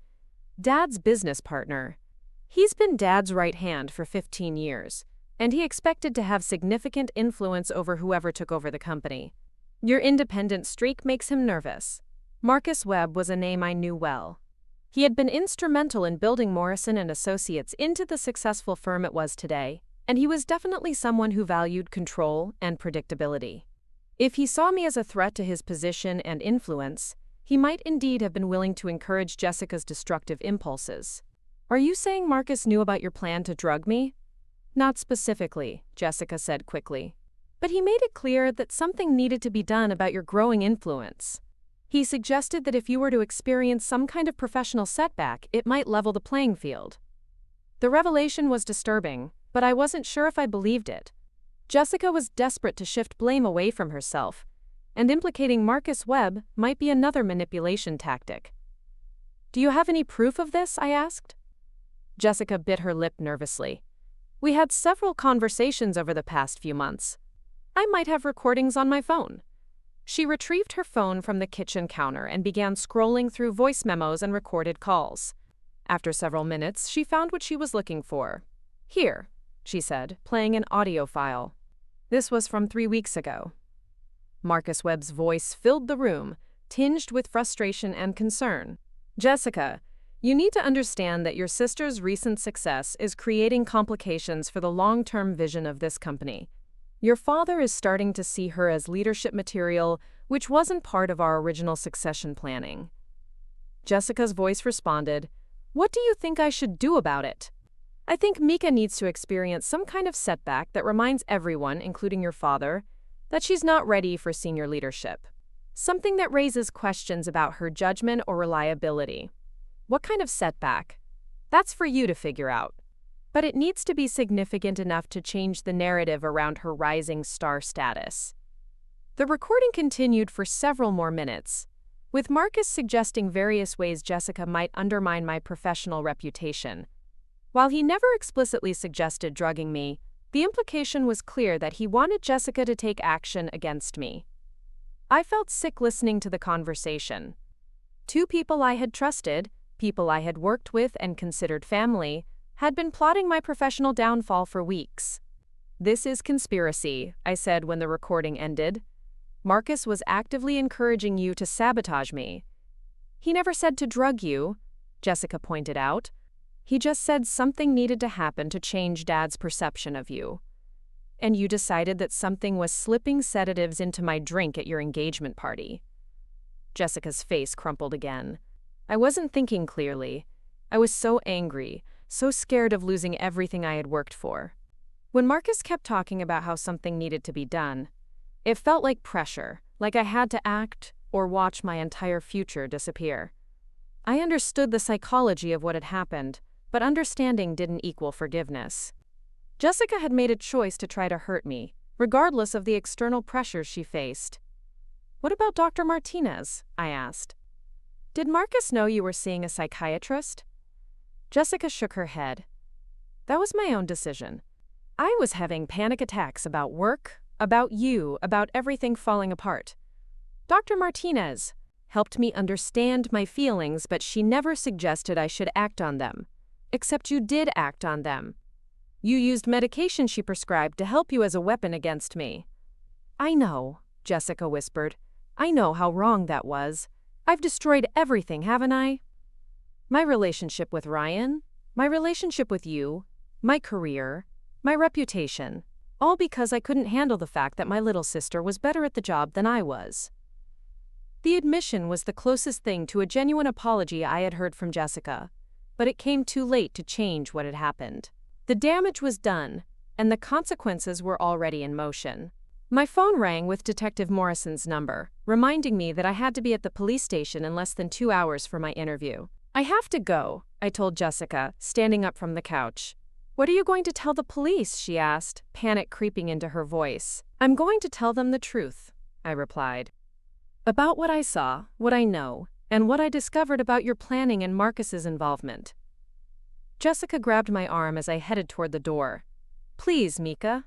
Dad's business partner. He's been Dad's right hand for 15 years, and he expected to have significant influence over whoever took over the company. Your independent streak makes him nervous. Marcus Webb was a name I knew well. He had been instrumental in building Morrison & Associates into the successful firm it was today, and he was definitely someone who valued control and predictability. If he saw me as a threat to his position and influence, he might indeed have been willing to encourage Jessica's destructive impulses. Are you saying Marcus knew about your plan to drug me? Not specifically, Jessica said quickly. But he made it clear that something needed to be done about your growing influence. He suggested that if you were to experience some kind of professional setback, it might level the playing field. The revelation was disturbing, but I wasn't sure if I believed it. Jessica was desperate to shift blame away from herself, and implicating Marcus Webb might be another manipulation tactic. Do you have any proof of this? I asked. Jessica bit her lip nervously. We had several conversations over the past few months. I might have recordings on my phone. She retrieved her phone from the kitchen counter and began scrolling through voice memos and recorded calls. After several minutes, she found what she was looking for. Here, she said, playing an audio file. This was from 3 weeks ago. Marcus Webb's voice filled the room, tinged with frustration and concern. Jessica, you need to understand that your sister's recent success is creating complications for the long-term vision of this company. Your father is starting to see her as leadership material, which wasn't part of our original succession planning. Jessica's voice responded, What do you think I should do about it? I think Mika needs to experience some kind of setback that reminds everyone, including your father, that she's not ready for senior leadership. Something that raises questions about her judgment or reliability. What kind of setback? That's for you to figure out. But it needs to be significant enough to change the narrative around her rising star status. The recording continued for several more minutes, with Marcus suggesting various ways Jessica might undermine my professional reputation. While he never explicitly suggested drugging me, the implication was clear that he wanted Jessica to take action against me. I felt sick listening to the conversation. Two people I had trusted, people I had worked with and considered family, had been plotting my professional downfall for weeks. This is conspiracy, I said when the recording ended. Marcus was actively encouraging you to sabotage me. He never said to drug you, Jessica pointed out. He just said something needed to happen to change Dad's perception of you. And you decided that something was slipping sedatives into my drink at your engagement party. Jessica's face crumpled again. I wasn't thinking clearly. I was so angry, so scared of losing everything I had worked for. When Marcus kept talking about how something needed to be done, it felt like pressure, like I had to act or watch my entire future disappear. I understood the psychology of what had happened, but understanding didn't equal forgiveness. Jessica had made a choice to try to hurt me, regardless of the external pressures she faced. What about Dr. Martinez? I asked. Did Marcus know you were seeing a psychiatrist? Jessica shook her head. That was my own decision. I was having panic attacks about work, about you, about everything falling apart. Dr. Martinez helped me understand my feelings, but she never suggested I should act on them. Except you did act on them. You used medication she prescribed to help you as a weapon against me. I know, Jessica whispered. I know how wrong that was. I've destroyed everything, haven't I? My relationship with Ryan, my relationship with you, my career, my reputation, all because I couldn't handle the fact that my little sister was better at the job than I was. The admission was the closest thing to a genuine apology I had heard from Jessica, but it came too late to change what had happened. The damage was done, and the consequences were already in motion. My phone rang with Detective Morrison's number, reminding me that I had to be at the police station in less than 2 hours for my interview. I have to go, I told Jessica, standing up from the couch. What are you going to tell the police? She asked, panic creeping into her voice. I'm going to tell them the truth, I replied. About what I saw, what I know, and what I discovered about your planning and Marcus's involvement. Jessica grabbed my arm as I headed toward the door. Please, Mika.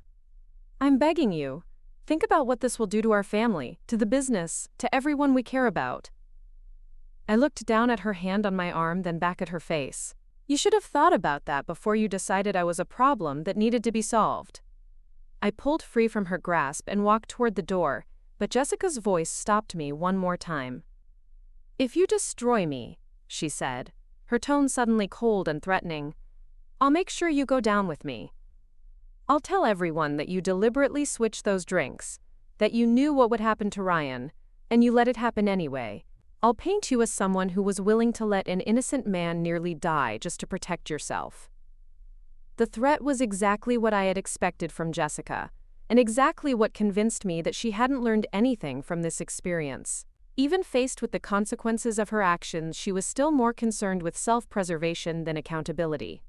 I'm begging you. Think about what this will do to our family, to the business, to everyone we care about. I looked down at her hand on my arm, then back at her face. You should have thought about that before you decided I was a problem that needed to be solved. I pulled free from her grasp and walked toward the door, but Jessica's voice stopped me one more time. If you destroy me, she said, her tone suddenly cold and threatening, I'll make sure you go down with me. I'll tell everyone that you deliberately switched those drinks, that you knew what would happen to Ryan, and you let it happen anyway. I'll paint you as someone who was willing to let an innocent man nearly die just to protect yourself. The threat was exactly what I had expected from Jessica, and exactly what convinced me that she hadn't learned anything from this experience. Even faced with the consequences of her actions, she was still more concerned with self-preservation than accountability.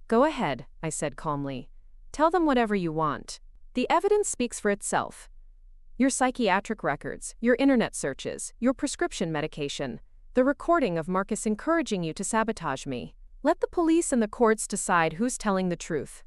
Go ahead, I said calmly. Tell them whatever you want. The evidence speaks for itself. Your psychiatric records, your internet searches, your prescription medication, the recording of Marcus encouraging you to sabotage me. Let the police and the courts decide who's telling the truth.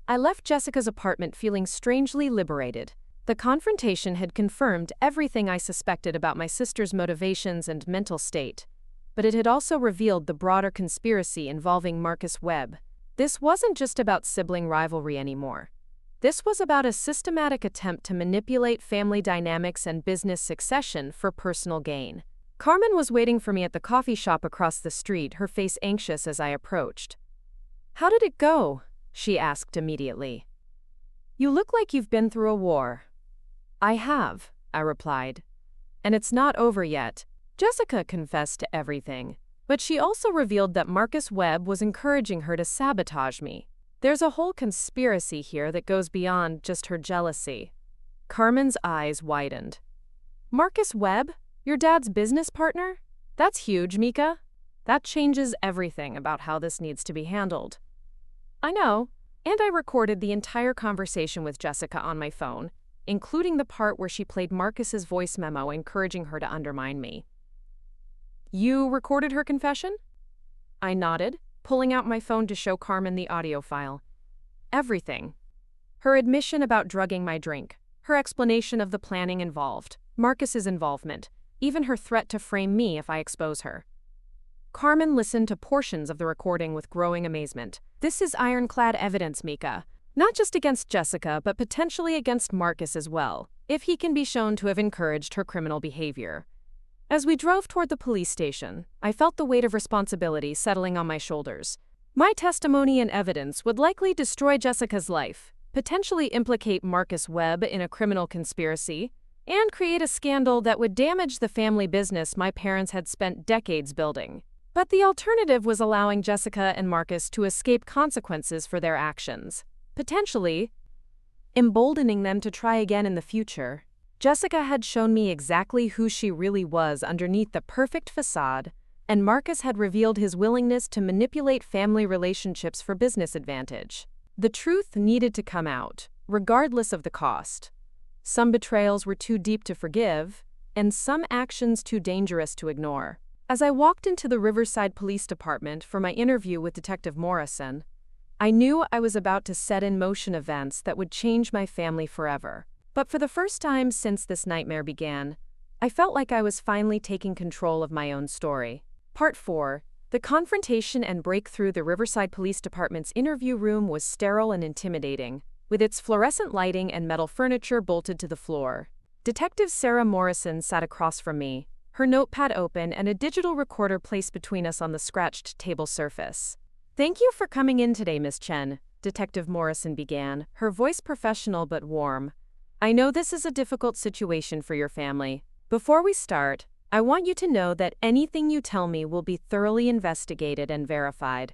I left Jessica's apartment feeling strangely liberated. The confrontation had confirmed everything I suspected about my sister's motivations and mental state, but it had also revealed the broader conspiracy involving Marcus Webb. This wasn't just about sibling rivalry anymore. This was about a systematic attempt to manipulate family dynamics and business succession for personal gain. Carmen was waiting for me at the coffee shop across the street, her face anxious as I approached. How did it go? She asked immediately. You look like you've been through a war. I have, I replied. And it's not over yet. Jessica confessed to everything, but she also revealed that Marcus Webb was encouraging her to sabotage me. There's a whole conspiracy here that goes beyond just her jealousy. Carmen's eyes widened. Marcus Webb? Your dad's business partner? That's huge, Mika. That changes everything about how this needs to be handled. I know, and I recorded the entire conversation with Jessica on my phone, including the part where she played Marcus's voice memo encouraging her to undermine me. You recorded her confession? I nodded, pulling out my phone to show Carmen the audio file. Everything. Her admission about drugging my drink, her explanation of the planning involved, Marcus's involvement, even her threat to frame me if I expose her. Carmen listened to portions of the recording with growing amazement. This is ironclad evidence, Mika. Not just against Jessica, but potentially against Marcus as well, if he can be shown to have encouraged her criminal behavior. As we drove toward the police station, I felt the weight of responsibility settling on my shoulders. My testimony and evidence would likely destroy Jessica's life, potentially implicate Marcus Webb in a criminal conspiracy, and create a scandal that would damage the family business my parents had spent decades building. But the alternative was allowing Jessica and Marcus to escape consequences for their actions, potentially emboldening them to try again in the future. Jessica had shown me exactly who she really was underneath the perfect facade, and Marcus had revealed his willingness to manipulate family relationships for business advantage. The truth needed to come out, regardless of the cost. Some betrayals were too deep to forgive, and some actions too dangerous to ignore. As I walked into the Riverside Police Department for my interview with Detective Morrison, I knew I was about to set in motion events that would change my family forever. But for the first time since this nightmare began, I felt like I was finally taking control of my own story. Part 4. The confrontation and breakthrough. The Riverside Police Department's interview room was sterile and intimidating, with its fluorescent lighting and metal furniture bolted to the floor. Detective Sarah Morrison sat across from me, her notepad open and a digital recorder placed between us on the scratched table surface. "Thank you for coming in today, Miss Chen," Detective Morrison began, her voice professional but warm. "I know this is a difficult situation for your family. Before we start, I want you to know that anything you tell me will be thoroughly investigated and verified."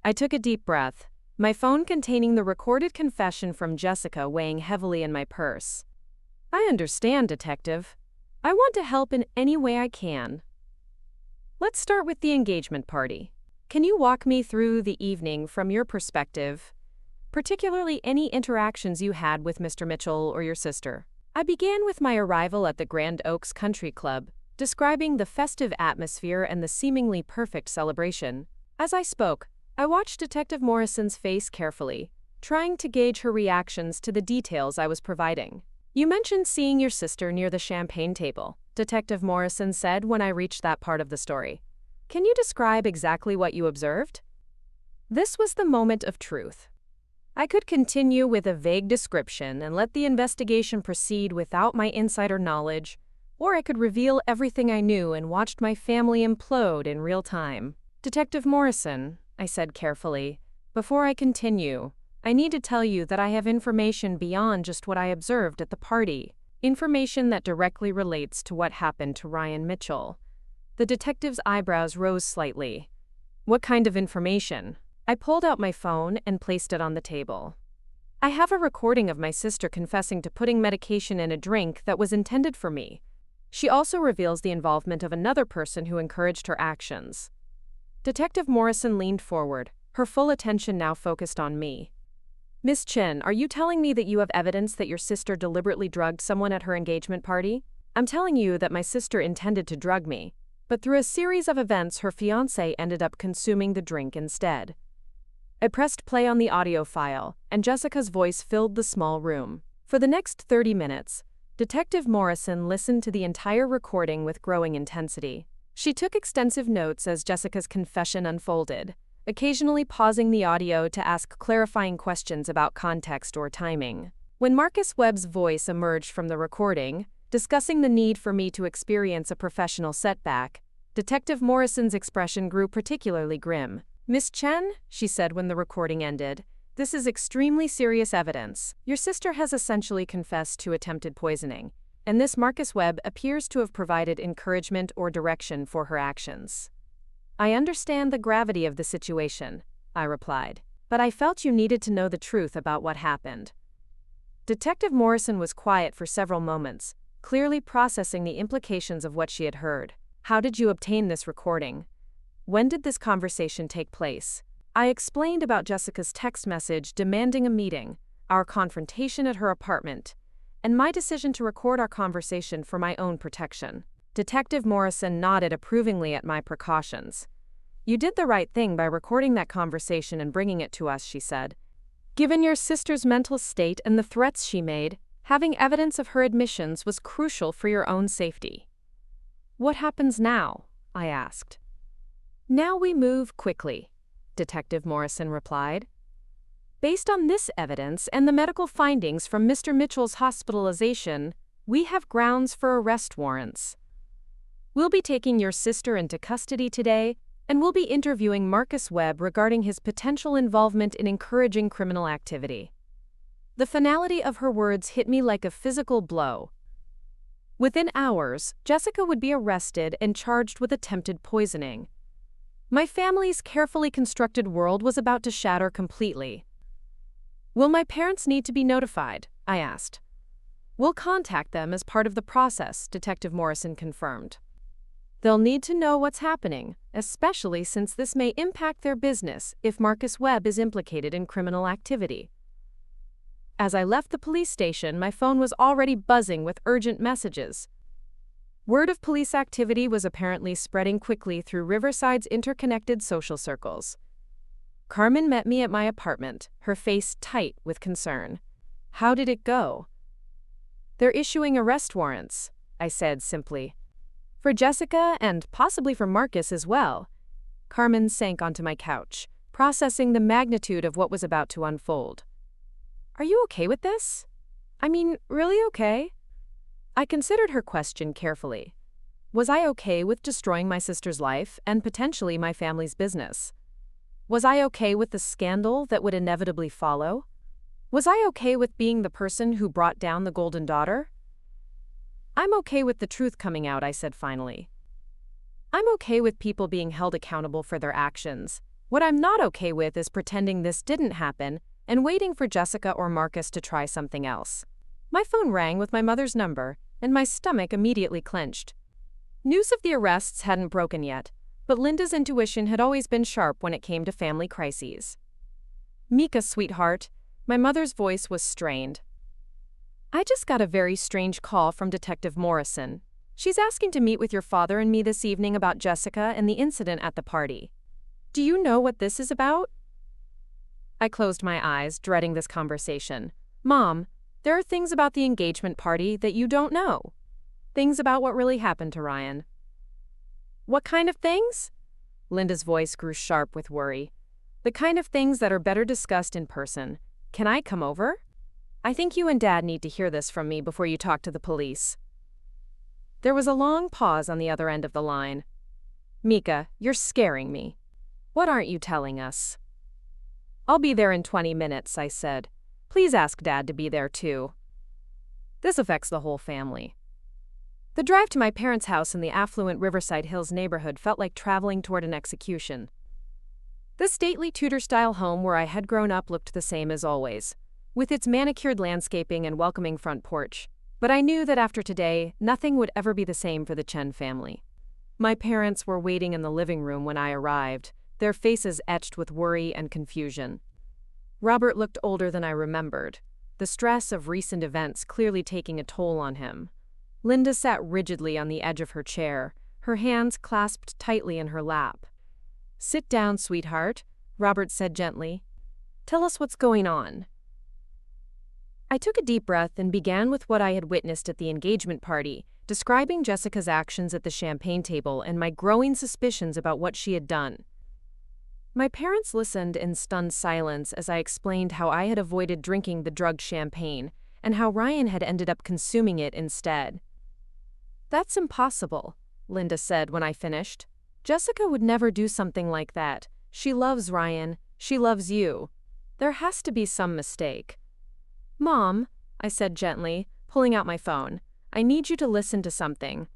I took a deep breath, my phone containing the recorded confession from Jessica weighing heavily in my purse. "I understand, Detective. I want to help in any way I can. Let's start with the engagement party. Can you walk me through the evening from your perspective, particularly any interactions you had with Mr. Mitchell or your sister?" I began with my arrival at the Grand Oaks Country Club, describing the festive atmosphere and the seemingly perfect celebration. As I spoke, I watched Detective Morrison's face carefully, trying to gauge her reactions to the details I was providing. "You mentioned seeing your sister near the champagne table," Detective Morrison said when I reached that part of the story. "Can you describe exactly what you observed?" This was the moment of truth. I could continue with a vague description and let the investigation proceed without my insider knowledge, or I could reveal everything I knew and watched my family implode in real time. "Detective Morrison," I said carefully, "before I continue, I need to tell you that I have information beyond just what I observed at the party, information that directly relates to what happened to Ryan Mitchell." The detective's eyebrows rose slightly. "What kind of information?" I pulled out my phone and placed it on the table. "I have a recording of my sister confessing to putting medication in a drink that was intended for me. She also reveals the involvement of another person who encouraged her actions." Detective Morrison leaned forward, her full attention now focused on me. "Miss Chen, are you telling me that you have evidence that your sister deliberately drugged someone at her engagement party?" "I'm telling you that my sister intended to drug me, but through a series of events her fiancé ended up consuming the drink instead." I pressed play on the audio file, and Jessica's voice filled the small room. For the next 30 minutes, Detective Morrison listened to the entire recording with growing intensity. She took extensive notes as Jessica's confession unfolded, occasionally pausing the audio to ask clarifying questions about context or timing. When Marcus Webb's voice emerged from the recording, discussing the need for me to experience a professional setback, Detective Morrison's expression grew particularly grim. "Miss Chen," she said when the recording ended, "this is extremely serious evidence. Your sister has essentially confessed to attempted poisoning, and this Marcus Webb appears to have provided encouragement or direction for her actions." "I understand the gravity of the situation," I replied, "but I felt you needed to know the truth about what happened." Detective Morrison was quiet for several moments, clearly processing the implications of what she had heard. "How did you obtain this recording? When did this conversation take place?" I explained about Jessica's text message demanding a meeting, our confrontation at her apartment, and my decision to record our conversation for my own protection. Detective Morrison nodded approvingly at my precautions. "You did the right thing by recording that conversation and bringing it to us," she said. "Given your sister's mental state and the threats she made, having evidence of her admissions was crucial for your own safety." "What happens now?" I asked. "Now we move quickly," Detective Morrison replied. "Based on this evidence and the medical findings from Mr. Mitchell's hospitalization, we have grounds for arrest warrants. We'll be taking your sister into custody today, and we'll be interviewing Marcus Webb regarding his potential involvement in encouraging criminal activity." The finality of her words hit me like a physical blow. Within hours, Jessica would be arrested and charged with attempted poisoning. My family's carefully constructed world was about to shatter completely. "Will my parents need to be notified?" I asked. "We'll contact them as part of the process," Detective Morrison confirmed. "They'll need to know what's happening, especially since this may impact their business if Marcus Webb is implicated in criminal activity." As I left the police station, my phone was already buzzing with urgent messages. Word of police activity was apparently spreading quickly through Riverside's interconnected social circles. Carmen met me at my apartment, her face tight with concern. "How did it go?" "They're issuing arrest warrants. I said simply. For Jessica and possibly for Marcus as well. Carmen sank onto my couch, processing the magnitude of what was about to unfold. Are you okay with this? I mean, really okay? I considered her question carefully. Was I okay with destroying my sister's life and potentially my family's business? Was I okay with the scandal that would inevitably follow? Was I okay with being the person who brought down the golden daughter? I'm okay with the truth coming out, I said finally. I'm okay with people being held accountable for their actions. What I'm not okay with is pretending this didn't happen and waiting for Jessica or Marcus to try something else. My phone rang with my mother's number, and my stomach immediately clenched. News of the arrests hadn't broken yet, but Linda's intuition had always been sharp when it came to family crises. Mika, sweetheart, my mother's voice was strained. I just got a very strange call from Detective Morrison. She's asking to meet with your father and me this evening about Jessica and the incident at the party. Do you know what this is about? I closed my eyes, dreading this conversation. Mom, there are things about the engagement party that you don't know. Things about what really happened to Ryan. What kind of things? Linda's voice grew sharp with worry. The kind of things that are better discussed in person. Can I come over? I think you and Dad need to hear this from me before you talk to the police. There was a long pause on the other end of the line. Mika, you're scaring me. What aren't you telling us? I'll be there in 20 minutes, I said. Please ask Dad to be there too. This affects the whole family. The drive to my parents' house in the affluent Riverside Hills neighborhood felt like traveling toward an execution. The stately Tudor-style home where I had grown up looked the same as always, with its manicured landscaping and welcoming front porch. But I knew that after today, nothing would ever be the same for the Chen family. My parents were waiting in the living room when I arrived, their faces etched with worry and confusion. Robert looked older than I remembered, the stress of recent events clearly taking a toll on him. Linda sat rigidly on the edge of her chair, her hands clasped tightly in her lap. Sit down, sweetheart, Robert said gently. Tell us what's going on. I took a deep breath and began with what I had witnessed at the engagement party, describing Jessica's actions at the champagne table and my growing suspicions about what she had done. My parents listened in stunned silence as I explained how I had avoided drinking the drugged champagne and how Ryan had ended up consuming it instead. That's impossible, Linda said when I finished. Jessica would never do something like that. She loves Ryan. She loves you. There has to be some mistake. Mom, I said gently, pulling out my phone, I need you to listen to something.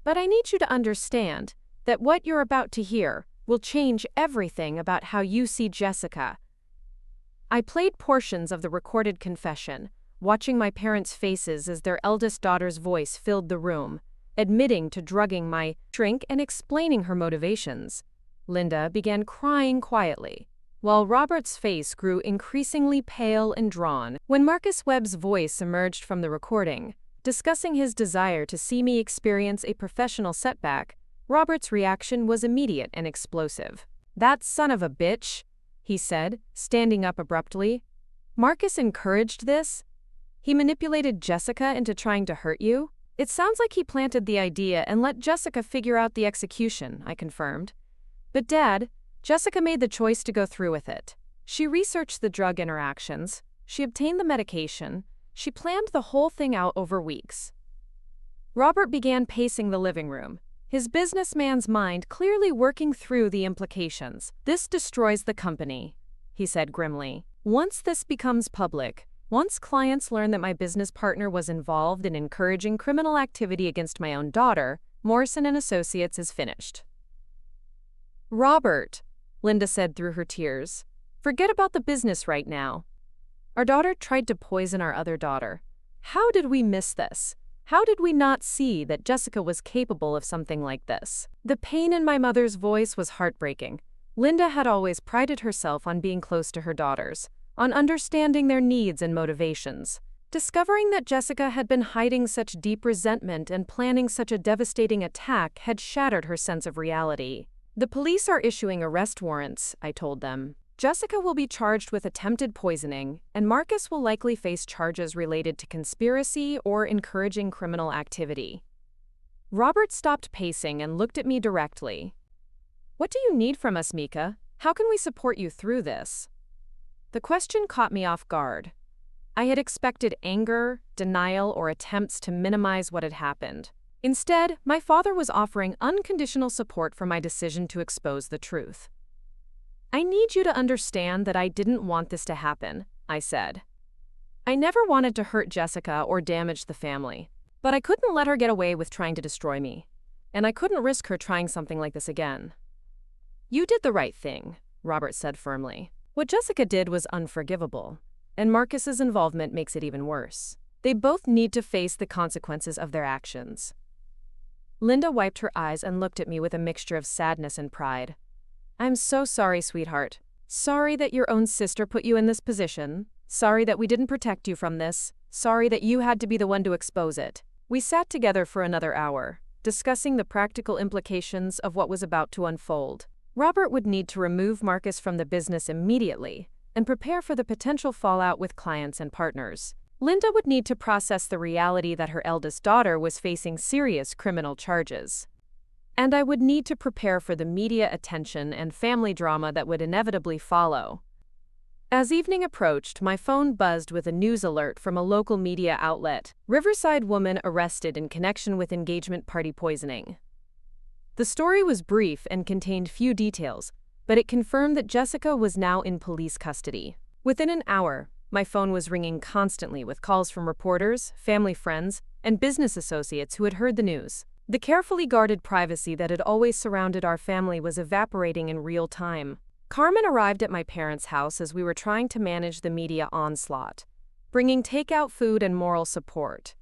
But I need you to understand that what you're about to hear will change everything about how you see Jessica. I played portions of the recorded confession, watching my parents' faces as their eldest daughter's voice filled the room, admitting to drugging my drink and explaining her motivations. Linda began crying quietly, while Robert's face grew increasingly pale and drawn when Marcus Webb's voice emerged from the recording, discussing his desire to see me experience a professional setback. Robert's reaction was immediate and explosive. That son of a bitch, he said, standing up abruptly. Marcus encouraged this? He manipulated Jessica into trying to hurt you? It sounds like he planted the idea and let Jessica figure out the execution, I confirmed. But Dad, Jessica made the choice to go through with it. She researched the drug interactions, she obtained the medication, she planned the whole thing out over weeks. Robert began pacing the living room, his businessman's mind clearly working through the implications. This destroys the company, he said grimly. Once this becomes public, once clients learn that my business partner was involved in encouraging criminal activity against my own daughter, Morrison and Associates is finished. Robert, Linda said through her tears, forget about the business right now. Our daughter tried to poison our other daughter. How did we miss this? How did we not see that Jessica was capable of something like this? The pain in my mother's voice was heartbreaking. Linda had always prided herself on being close to her daughters, on understanding their needs and motivations. Discovering that Jessica had been hiding such deep resentment and planning such a devastating attack had shattered her sense of reality. The police are issuing arrest warrants, I told them. Jessica will be charged with attempted poisoning, and Marcus will likely face charges related to conspiracy or encouraging criminal activity. Robert stopped pacing and looked at me directly. "What do you need from us, Mika? How can we support you through this?" The question caught me off guard. I had expected anger, denial, or attempts to minimize what had happened. Instead, my father was offering unconditional support for my decision to expose the truth. "I need you to understand that I didn't want this to happen," I said. "I never wanted to hurt Jessica or damage the family, but I couldn't let her get away with trying to destroy me, and I couldn't risk her trying something like this again." "You did the right thing," Robert said firmly. "What Jessica did was unforgivable, and Marcus's involvement makes it even worse. They both need to face the consequences of their actions." Linda wiped her eyes and looked at me with a mixture of sadness and pride. "I'm so sorry, sweetheart. Sorry that your own sister put you in this position. Sorry that we didn't protect you from this. Sorry that you had to be the one to expose it." We sat together for another hour, discussing the practical implications of what was about to unfold. Robert would need to remove Marcus from the business immediately and prepare for the potential fallout with clients and partners. Linda would need to process the reality that her eldest daughter was facing serious criminal charges. And I would need to prepare for the media attention and family drama that would inevitably follow. As evening approached, my phone buzzed with a news alert from a local media outlet. "Riverside woman arrested in connection with engagement party poisoning." The story was brief and contained few details, but it confirmed that Jessica was now in police custody. Within an hour, my phone was ringing constantly with calls from reporters, family friends, and business associates who had heard the news. The carefully guarded privacy that had always surrounded our family was evaporating in real time. Carmen arrived at my parents' house as we were trying to manage the media onslaught, bringing takeout food and moral support.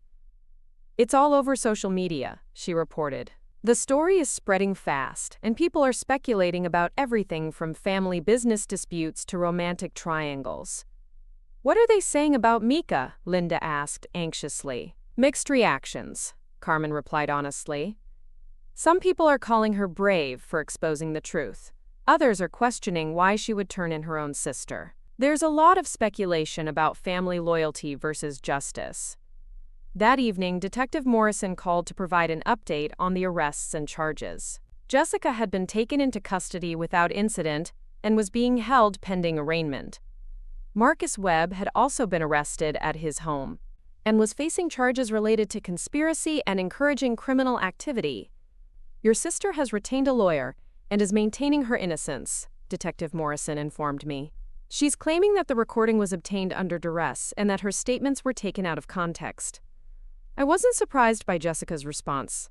"It's all over social media," she reported. "The story is spreading fast, and people are speculating about everything from family business disputes to romantic triangles." "What are they saying about Mika?" Linda asked anxiously. "Mixed reactions," Carmen replied honestly. "Some people are calling her brave for exposing the truth. Others are questioning why she would turn in her own sister. There's a lot of speculation about family loyalty versus justice." That evening, Detective Morrison called to provide an update on the arrests and charges. Jessica had been taken into custody without incident and was being held pending arraignment. Marcus Webb had also been arrested at his home and was facing charges related to conspiracy and encouraging criminal activity. "Your sister has retained a lawyer and is maintaining her innocence," Detective Morrison informed me. "She's claiming that the recording was obtained under duress and that her statements were taken out of context." I wasn't surprised by Jessica's response.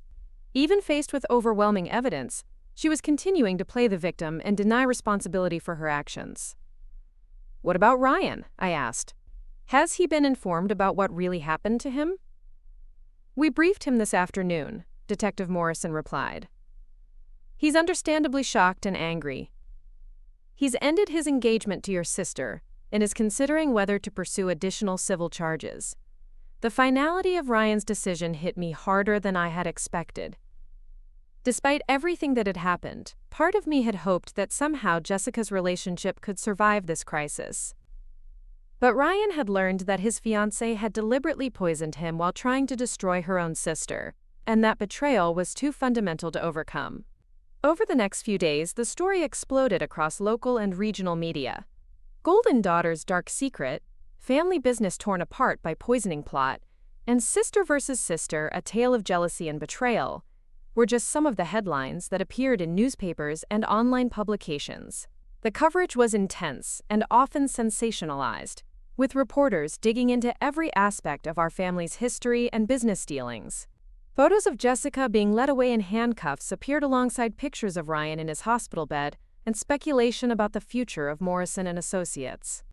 Even faced with overwhelming evidence, she was continuing to play the victim and deny responsibility for her actions. "What about Ryan?" I asked. "Has he been informed about what really happened to him?" "We briefed him this afternoon," Detective Morrison replied. "He's understandably shocked and angry. He's ended his engagement to your sister and is considering whether to pursue additional civil charges." The finality of Ryan's decision hit me harder than I had expected. Despite everything that had happened, part of me had hoped that somehow Jessica's relationship could survive this crisis. But Ryan had learned that his fiancé had deliberately poisoned him while trying to destroy her own sister, and that betrayal was too fundamental to overcome. Over the next few days, the story exploded across local and regional media. Golden Daughter's dark secret, family business torn apart by poisoning plot, and Sister versus Sister, a tale of jealousy and betrayal, were just some of the headlines that appeared in newspapers and online publications. The coverage was intense and often sensationalized, with reporters digging into every aspect of our family's history and business dealings. Photos of Jessica being led away in handcuffs appeared alongside pictures of Ryan in his hospital bed and speculation about the future of Morrison and Associates.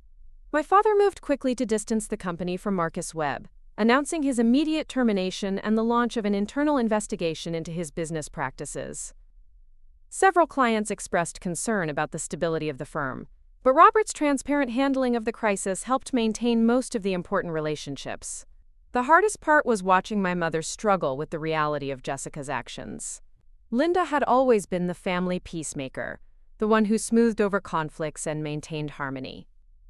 My father moved quickly to distance the company from Marcus Webb, announcing his immediate termination and the launch of an internal investigation into his business practices. Several clients expressed concern about the stability of the firm, but Robert's transparent handling of the crisis helped maintain most of the important relationships. The hardest part was watching my mother struggle with the reality of Jessica's actions. Linda had always been the family peacemaker, the one who smoothed over conflicts and maintained harmony.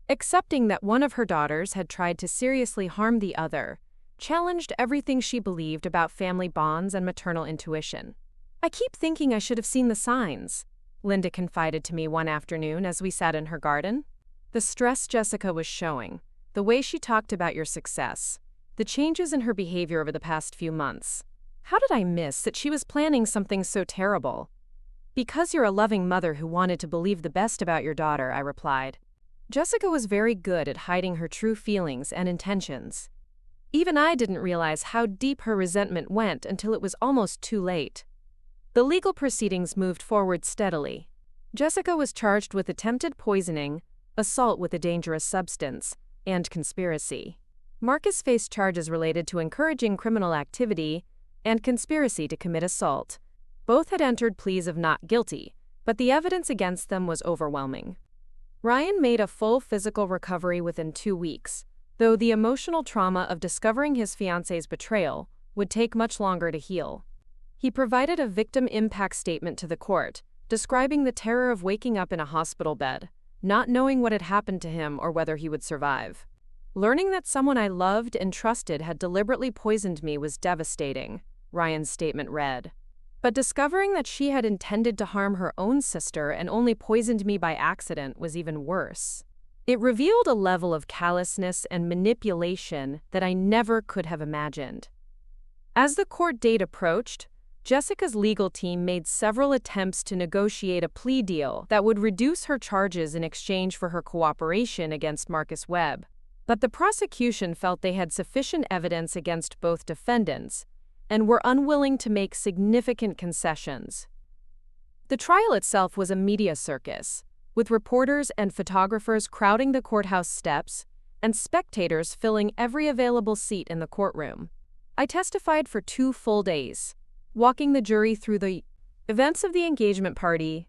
Accepting that one of her daughters had tried to seriously harm the other challenged everything she believed about family bonds and maternal intuition. "I keep thinking I should have seen the signs," Linda confided to me one afternoon as we sat in her garden. "The stress Jessica was showing, the way she talked about your success, the changes in her behavior over the past few months. How did I miss that she was planning something so terrible?" "Because you're a loving mother who wanted to believe the best about your daughter," I replied. "Jessica was very good at hiding her true feelings and intentions. Even I didn't realize how deep her resentment went until it was almost too late." The legal proceedings moved forward steadily. Jessica was charged with attempted poisoning, assault with a dangerous substance, and conspiracy. Marcus faced charges related to encouraging criminal activity and conspiracy to commit assault. Both had entered pleas of not guilty, but the evidence against them was overwhelming. Ryan made a full physical recovery within 2 weeks, though the emotional trauma of discovering his fiancé's betrayal would take much longer to heal. He provided a victim impact statement to the court, describing the terror of waking up in a hospital bed, not knowing what had happened to him or whether he would survive. "Learning that someone I loved and trusted had deliberately poisoned me was devastating," Ryan's statement read. "But discovering that she had intended to harm her own sister and only poisoned me by accident was even worse. It revealed a level of callousness and manipulation that I never could have imagined." As the court date approached, Jessica's legal team made several attempts to negotiate a plea deal that would reduce her charges in exchange for her cooperation against Marcus Webb. But the prosecution felt they had sufficient evidence against both defendants and were unwilling to make significant concessions. The trial itself was a media circus, with reporters and photographers crowding the courthouse steps and spectators filling every available seat in the courtroom. I testified for 2 full days, walking the jury through the events of the engagement party,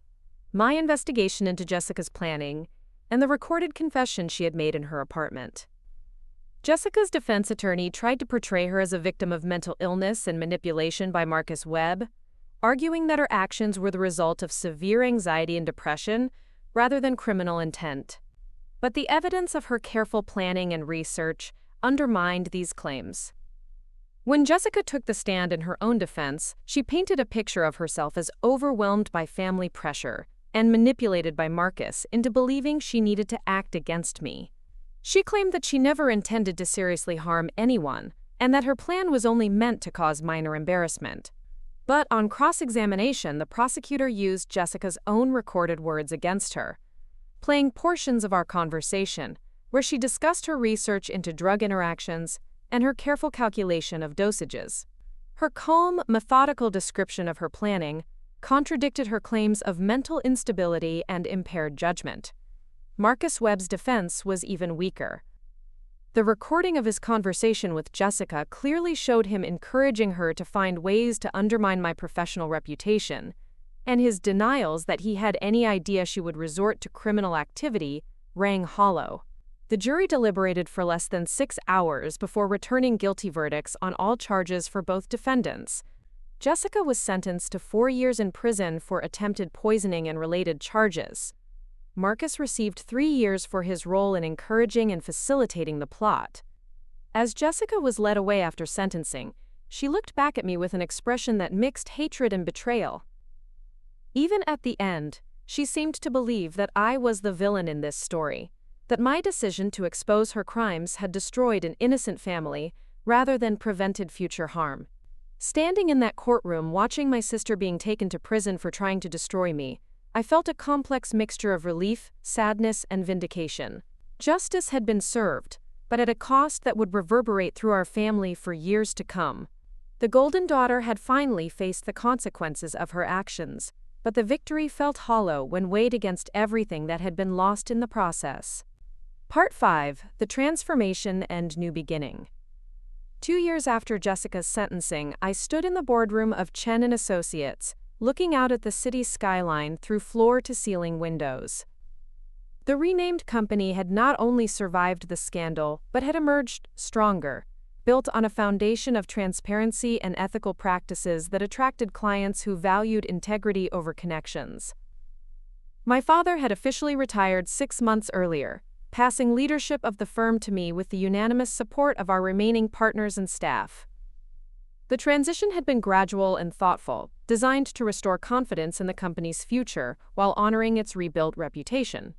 my investigation into Jessica's planning, and the recorded confession she had made in her apartment. Jessica's defense attorney tried to portray her as a victim of mental illness and manipulation by Marcus Webb, arguing that her actions were the result of severe anxiety and depression rather than criminal intent. But the evidence of her careful planning and research undermined these claims. When Jessica took the stand in her own defense, she painted a picture of herself as overwhelmed by family pressure and manipulated by Marcus into believing she needed to act against me. She claimed that she never intended to seriously harm anyone and that her plan was only meant to cause minor embarrassment. But on cross-examination, the prosecutor used Jessica's own recorded words against her, playing portions of our conversation where she discussed her research into drug interactions and her careful calculation of dosages. Her calm, methodical description of her planning contradicted her claims of mental instability and impaired judgment. Marcus Webb's defense was even weaker. The recording of his conversation with Jessica clearly showed him encouraging her to find ways to undermine my professional reputation, and his denials that he had any idea she would resort to criminal activity rang hollow. The jury deliberated for less than 6 hours before returning guilty verdicts on all charges for both defendants. Jessica was sentenced to 4 years in prison for attempted poisoning and related charges. Marcus received 3 years for his role in encouraging and facilitating the plot. As Jessica was led away after sentencing, she looked back at me with an expression that mixed hatred and betrayal. Even at the end, she seemed to believe that I was the villain in this story, that my decision to expose her crimes had destroyed an innocent family rather than prevented future harm. Standing in that courtroom watching my sister being taken to prison for trying to destroy me, I felt a complex mixture of relief, sadness, and vindication. Justice had been served, but at a cost that would reverberate through our family for years to come. The golden daughter had finally faced the consequences of her actions, but the victory felt hollow when weighed against everything that had been lost in the process. Part 5: The Transformation and New Beginning. 2 years after Jessica's sentencing, I stood in the boardroom of Chen & Associates, looking out at the city's skyline through floor-to-ceiling windows. The renamed company had not only survived the scandal, but had emerged stronger, built on a foundation of transparency and ethical practices that attracted clients who valued integrity over connections. My father had officially retired 6 months earlier, passing leadership of the firm to me with the unanimous support of our remaining partners and staff. The transition had been gradual and thoughtful, designed to restore confidence in the company's future while honoring its rebuilt reputation.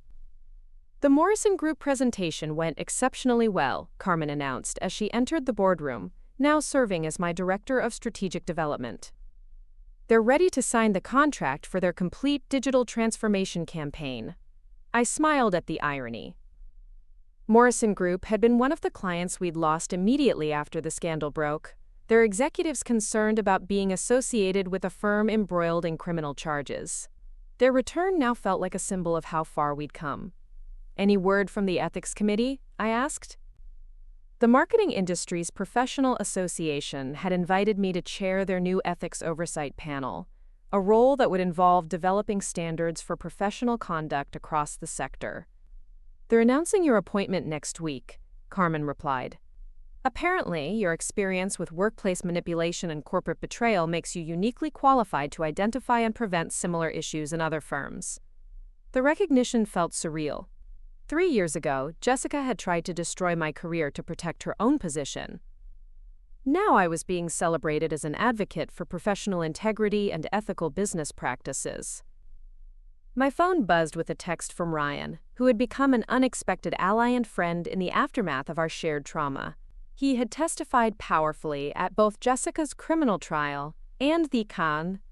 The Morrison Group presentation went exceptionally well, Carmen announced as she entered the boardroom, now serving as my Director of Strategic Development. They're ready to sign the contract for their complete digital transformation campaign. I smiled at the irony. Morrison Group had been one of the clients we'd lost immediately after the scandal broke, their executives concerned about being associated with a firm embroiled in criminal charges. Their return now felt like a symbol of how far we'd come. Any word from the Ethics Committee? I asked. The Marketing Industries Professional Association had invited me to chair their new ethics oversight panel, a role that would involve developing standards for professional conduct across the sector. They're announcing your appointment next week, Carmen replied. Apparently, your experience with workplace manipulation and corporate betrayal makes you uniquely qualified to identify and prevent similar issues in other firms. The recognition felt surreal. 3 years ago, Jessica had tried to destroy my career to protect her own position. Now I was being celebrated as an advocate for professional integrity and ethical business practices. My phone buzzed with a text from Ryan, who had become an unexpected ally and friend in the aftermath of our shared trauma. He had testified powerfully at both Jessica's criminal trial and the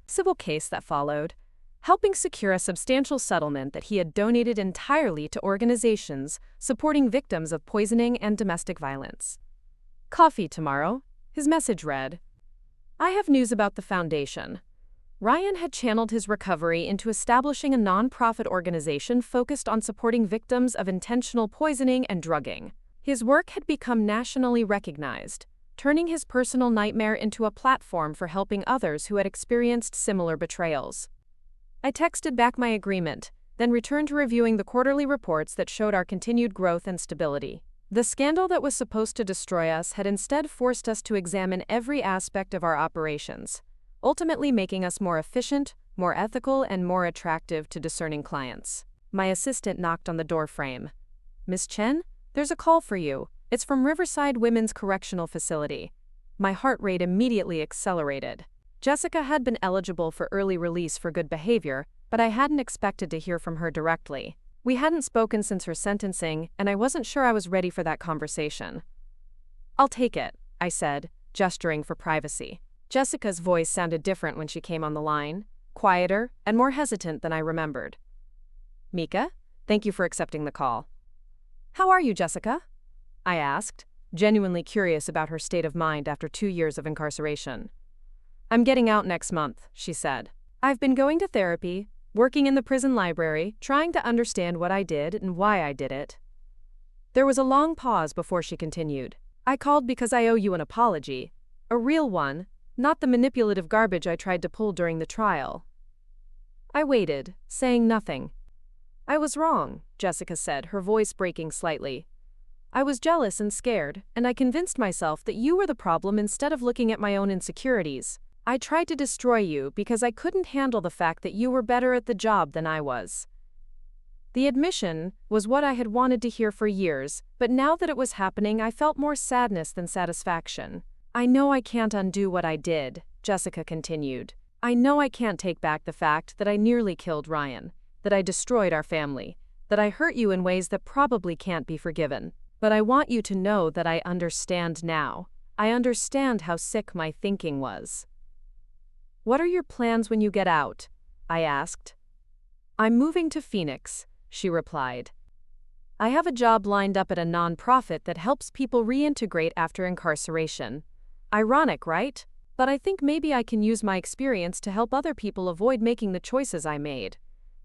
civil case that followed, helping secure a substantial settlement that he had donated entirely to organizations supporting victims of poisoning and domestic violence. Coffee tomorrow, his message read. I have news about the foundation. Ryan had channeled his recovery into establishing a nonprofit organization focused on supporting victims of intentional poisoning and drugging. His work had become nationally recognized, turning his personal nightmare into a platform for helping others who had experienced similar betrayals. I texted back my agreement, then returned to reviewing the quarterly reports that showed our continued growth and stability. The scandal that was supposed to destroy us had instead forced us to examine every aspect of our operations, ultimately making us more efficient, more ethical, and more attractive to discerning clients. My assistant knocked on the door frame. Miss Chen, there's a call for you. It's from Riverside Women's Correctional Facility. My heart rate immediately accelerated. Jessica had been eligible for early release for good behavior, but I hadn't expected to hear from her directly. We hadn't spoken since her sentencing, and I wasn't sure I was ready for that conversation. I'll take it, I said, gesturing for privacy. Jessica's voice sounded different when she came on the line, quieter and more hesitant than I remembered. Mika, thank you for accepting the call. How are you, Jessica? I asked, genuinely curious about her state of mind after 2 years of incarceration. I'm getting out next month, she said. I've been going to therapy, working in the prison library, trying to understand what I did and why I did it. There was a long pause before she continued. I called because I owe you an apology. A real one, not the manipulative garbage I tried to pull during the trial. I waited, saying nothing. I was wrong, Jessica said, her voice breaking slightly. I was jealous and scared, and I convinced myself that you were the problem instead of looking at my own insecurities. I tried to destroy you because I couldn't handle the fact that you were better at the job than I was. The admission was what I had wanted to hear for years, but now that it was happening, I felt more sadness than satisfaction. I know I can't undo what I did, Jessica continued. I know I can't take back the fact that I nearly killed Ryan, that I destroyed our family, that I hurt you in ways that probably can't be forgiven. But I want you to know that I understand now. I understand how sick my thinking was. What are your plans when you get out? I asked. I'm moving to Phoenix, she replied. I have a job lined up at a nonprofit that helps people reintegrate after incarceration. Ironic, right? But I think maybe I can use my experience to help other people avoid making the choices I made.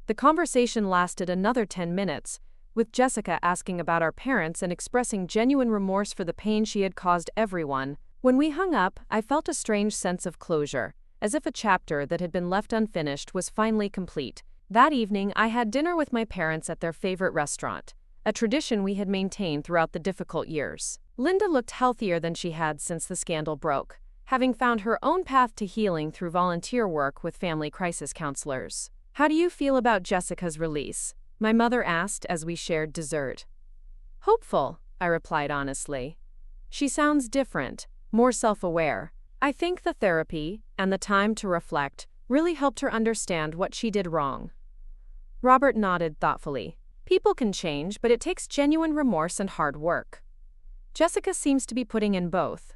The conversation lasted another 10 minutes, with Jessica asking about our parents and expressing genuine remorse for the pain she had caused everyone. When we hung up, I felt a strange sense of closure, as if a chapter that had been left unfinished was finally complete. That evening, I had dinner with my parents at their favorite restaurant, a tradition we had maintained throughout the difficult years. Linda looked healthier than she had since the scandal broke, having found her own path to healing through volunteer work with family crisis counselors. How do you feel about Jessica's release? My mother asked as we shared dessert. Hopeful, I replied honestly. She sounds different, more self-aware. I think the therapy and the time to reflect really helped her understand what she did wrong. Robert nodded thoughtfully. People can change, but it takes genuine remorse and hard work. Jessica seems to be putting in both.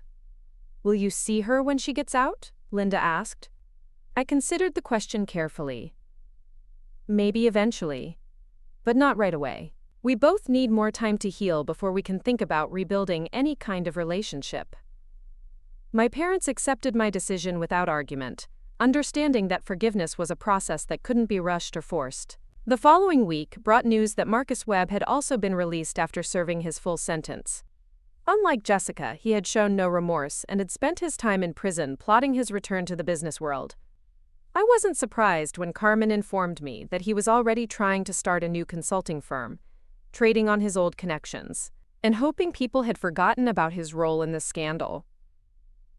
Will you see her when she gets out? Linda asked. I considered the question carefully. Maybe eventually, but not right away. We both need more time to heal before we can think about rebuilding any kind of relationship. My parents accepted my decision without argument, understanding that forgiveness was a process that couldn't be rushed or forced. The following week brought news that Marcus Webb had also been released after serving his full sentence. Unlike Jessica, he had shown no remorse and had spent his time in prison plotting his return to the business world. I wasn't surprised when Carmen informed me that he was already trying to start a new consulting firm, trading on his old connections, and hoping people had forgotten about his role in the scandal.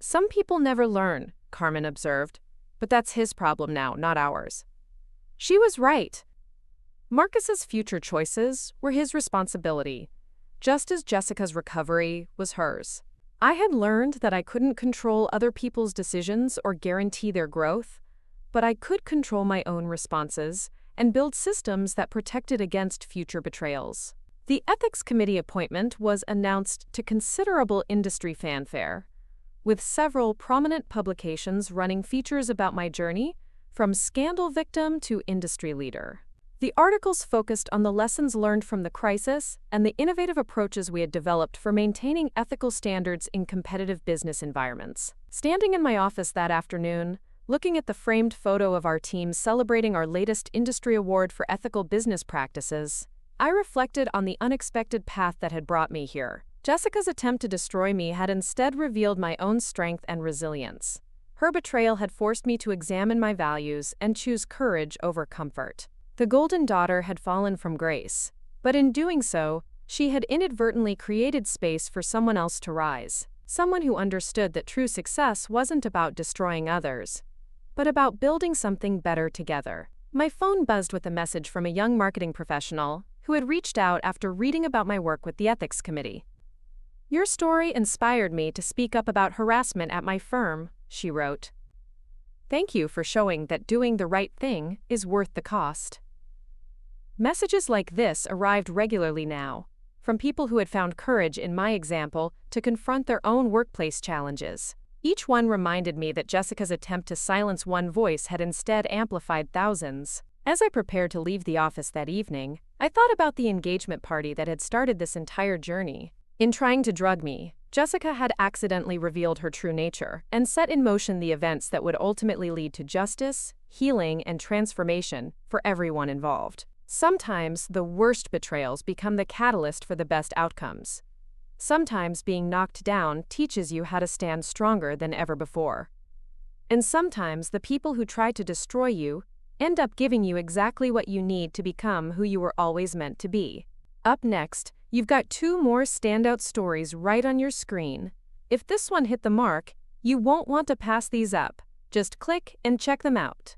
Some people never learn, Carmen observed, but that's his problem now, not ours. She was right. Marcus's future choices were his responsibility, just as Jessica's recovery was hers. I had learned that I couldn't control other people's decisions or guarantee their growth, but I could control my own responses and build systems that protected against future betrayals. The Ethics Committee appointment was announced to considerable industry fanfare, with several prominent publications running features about my journey, from scandal victim to industry leader. The articles focused on the lessons learned from the crisis and the innovative approaches we had developed for maintaining ethical standards in competitive business environments. Standing in my office that afternoon, looking at the framed photo of our team celebrating our latest industry award for ethical business practices, I reflected on the unexpected path that had brought me here. Jessica's attempt to destroy me had instead revealed my own strength and resilience. Her betrayal had forced me to examine my values and choose courage over comfort. The golden daughter had fallen from grace, but in doing so, she had inadvertently created space for someone else to rise, someone who understood that true success wasn't about destroying others, but about building something better together. My phone buzzed with a message from a young marketing professional who had reached out after reading about my work with the Ethics Committee. Your story inspired me to speak up about harassment at my firm, she wrote. Thank you for showing that doing the right thing is worth the cost. Messages like this arrived regularly now, from people who had found courage in my example to confront their own workplace challenges. Each one reminded me that Jessica's attempt to silence one voice had instead amplified thousands. As I prepared to leave the office that evening, I thought about the engagement party that had started this entire journey. In trying to drug me, Jessica had accidentally revealed her true nature and set in motion the events that would ultimately lead to justice, healing, and transformation for everyone involved. Sometimes the worst betrayals become the catalyst for the best outcomes. Sometimes being knocked down teaches you how to stand stronger than ever before. And sometimes the people who try to destroy you end up giving you exactly what you need to become who you were always meant to be. Up next, you've got 2 more standout stories right on your screen. If this one hit the mark, you won't want to pass these up. Just click and check them out.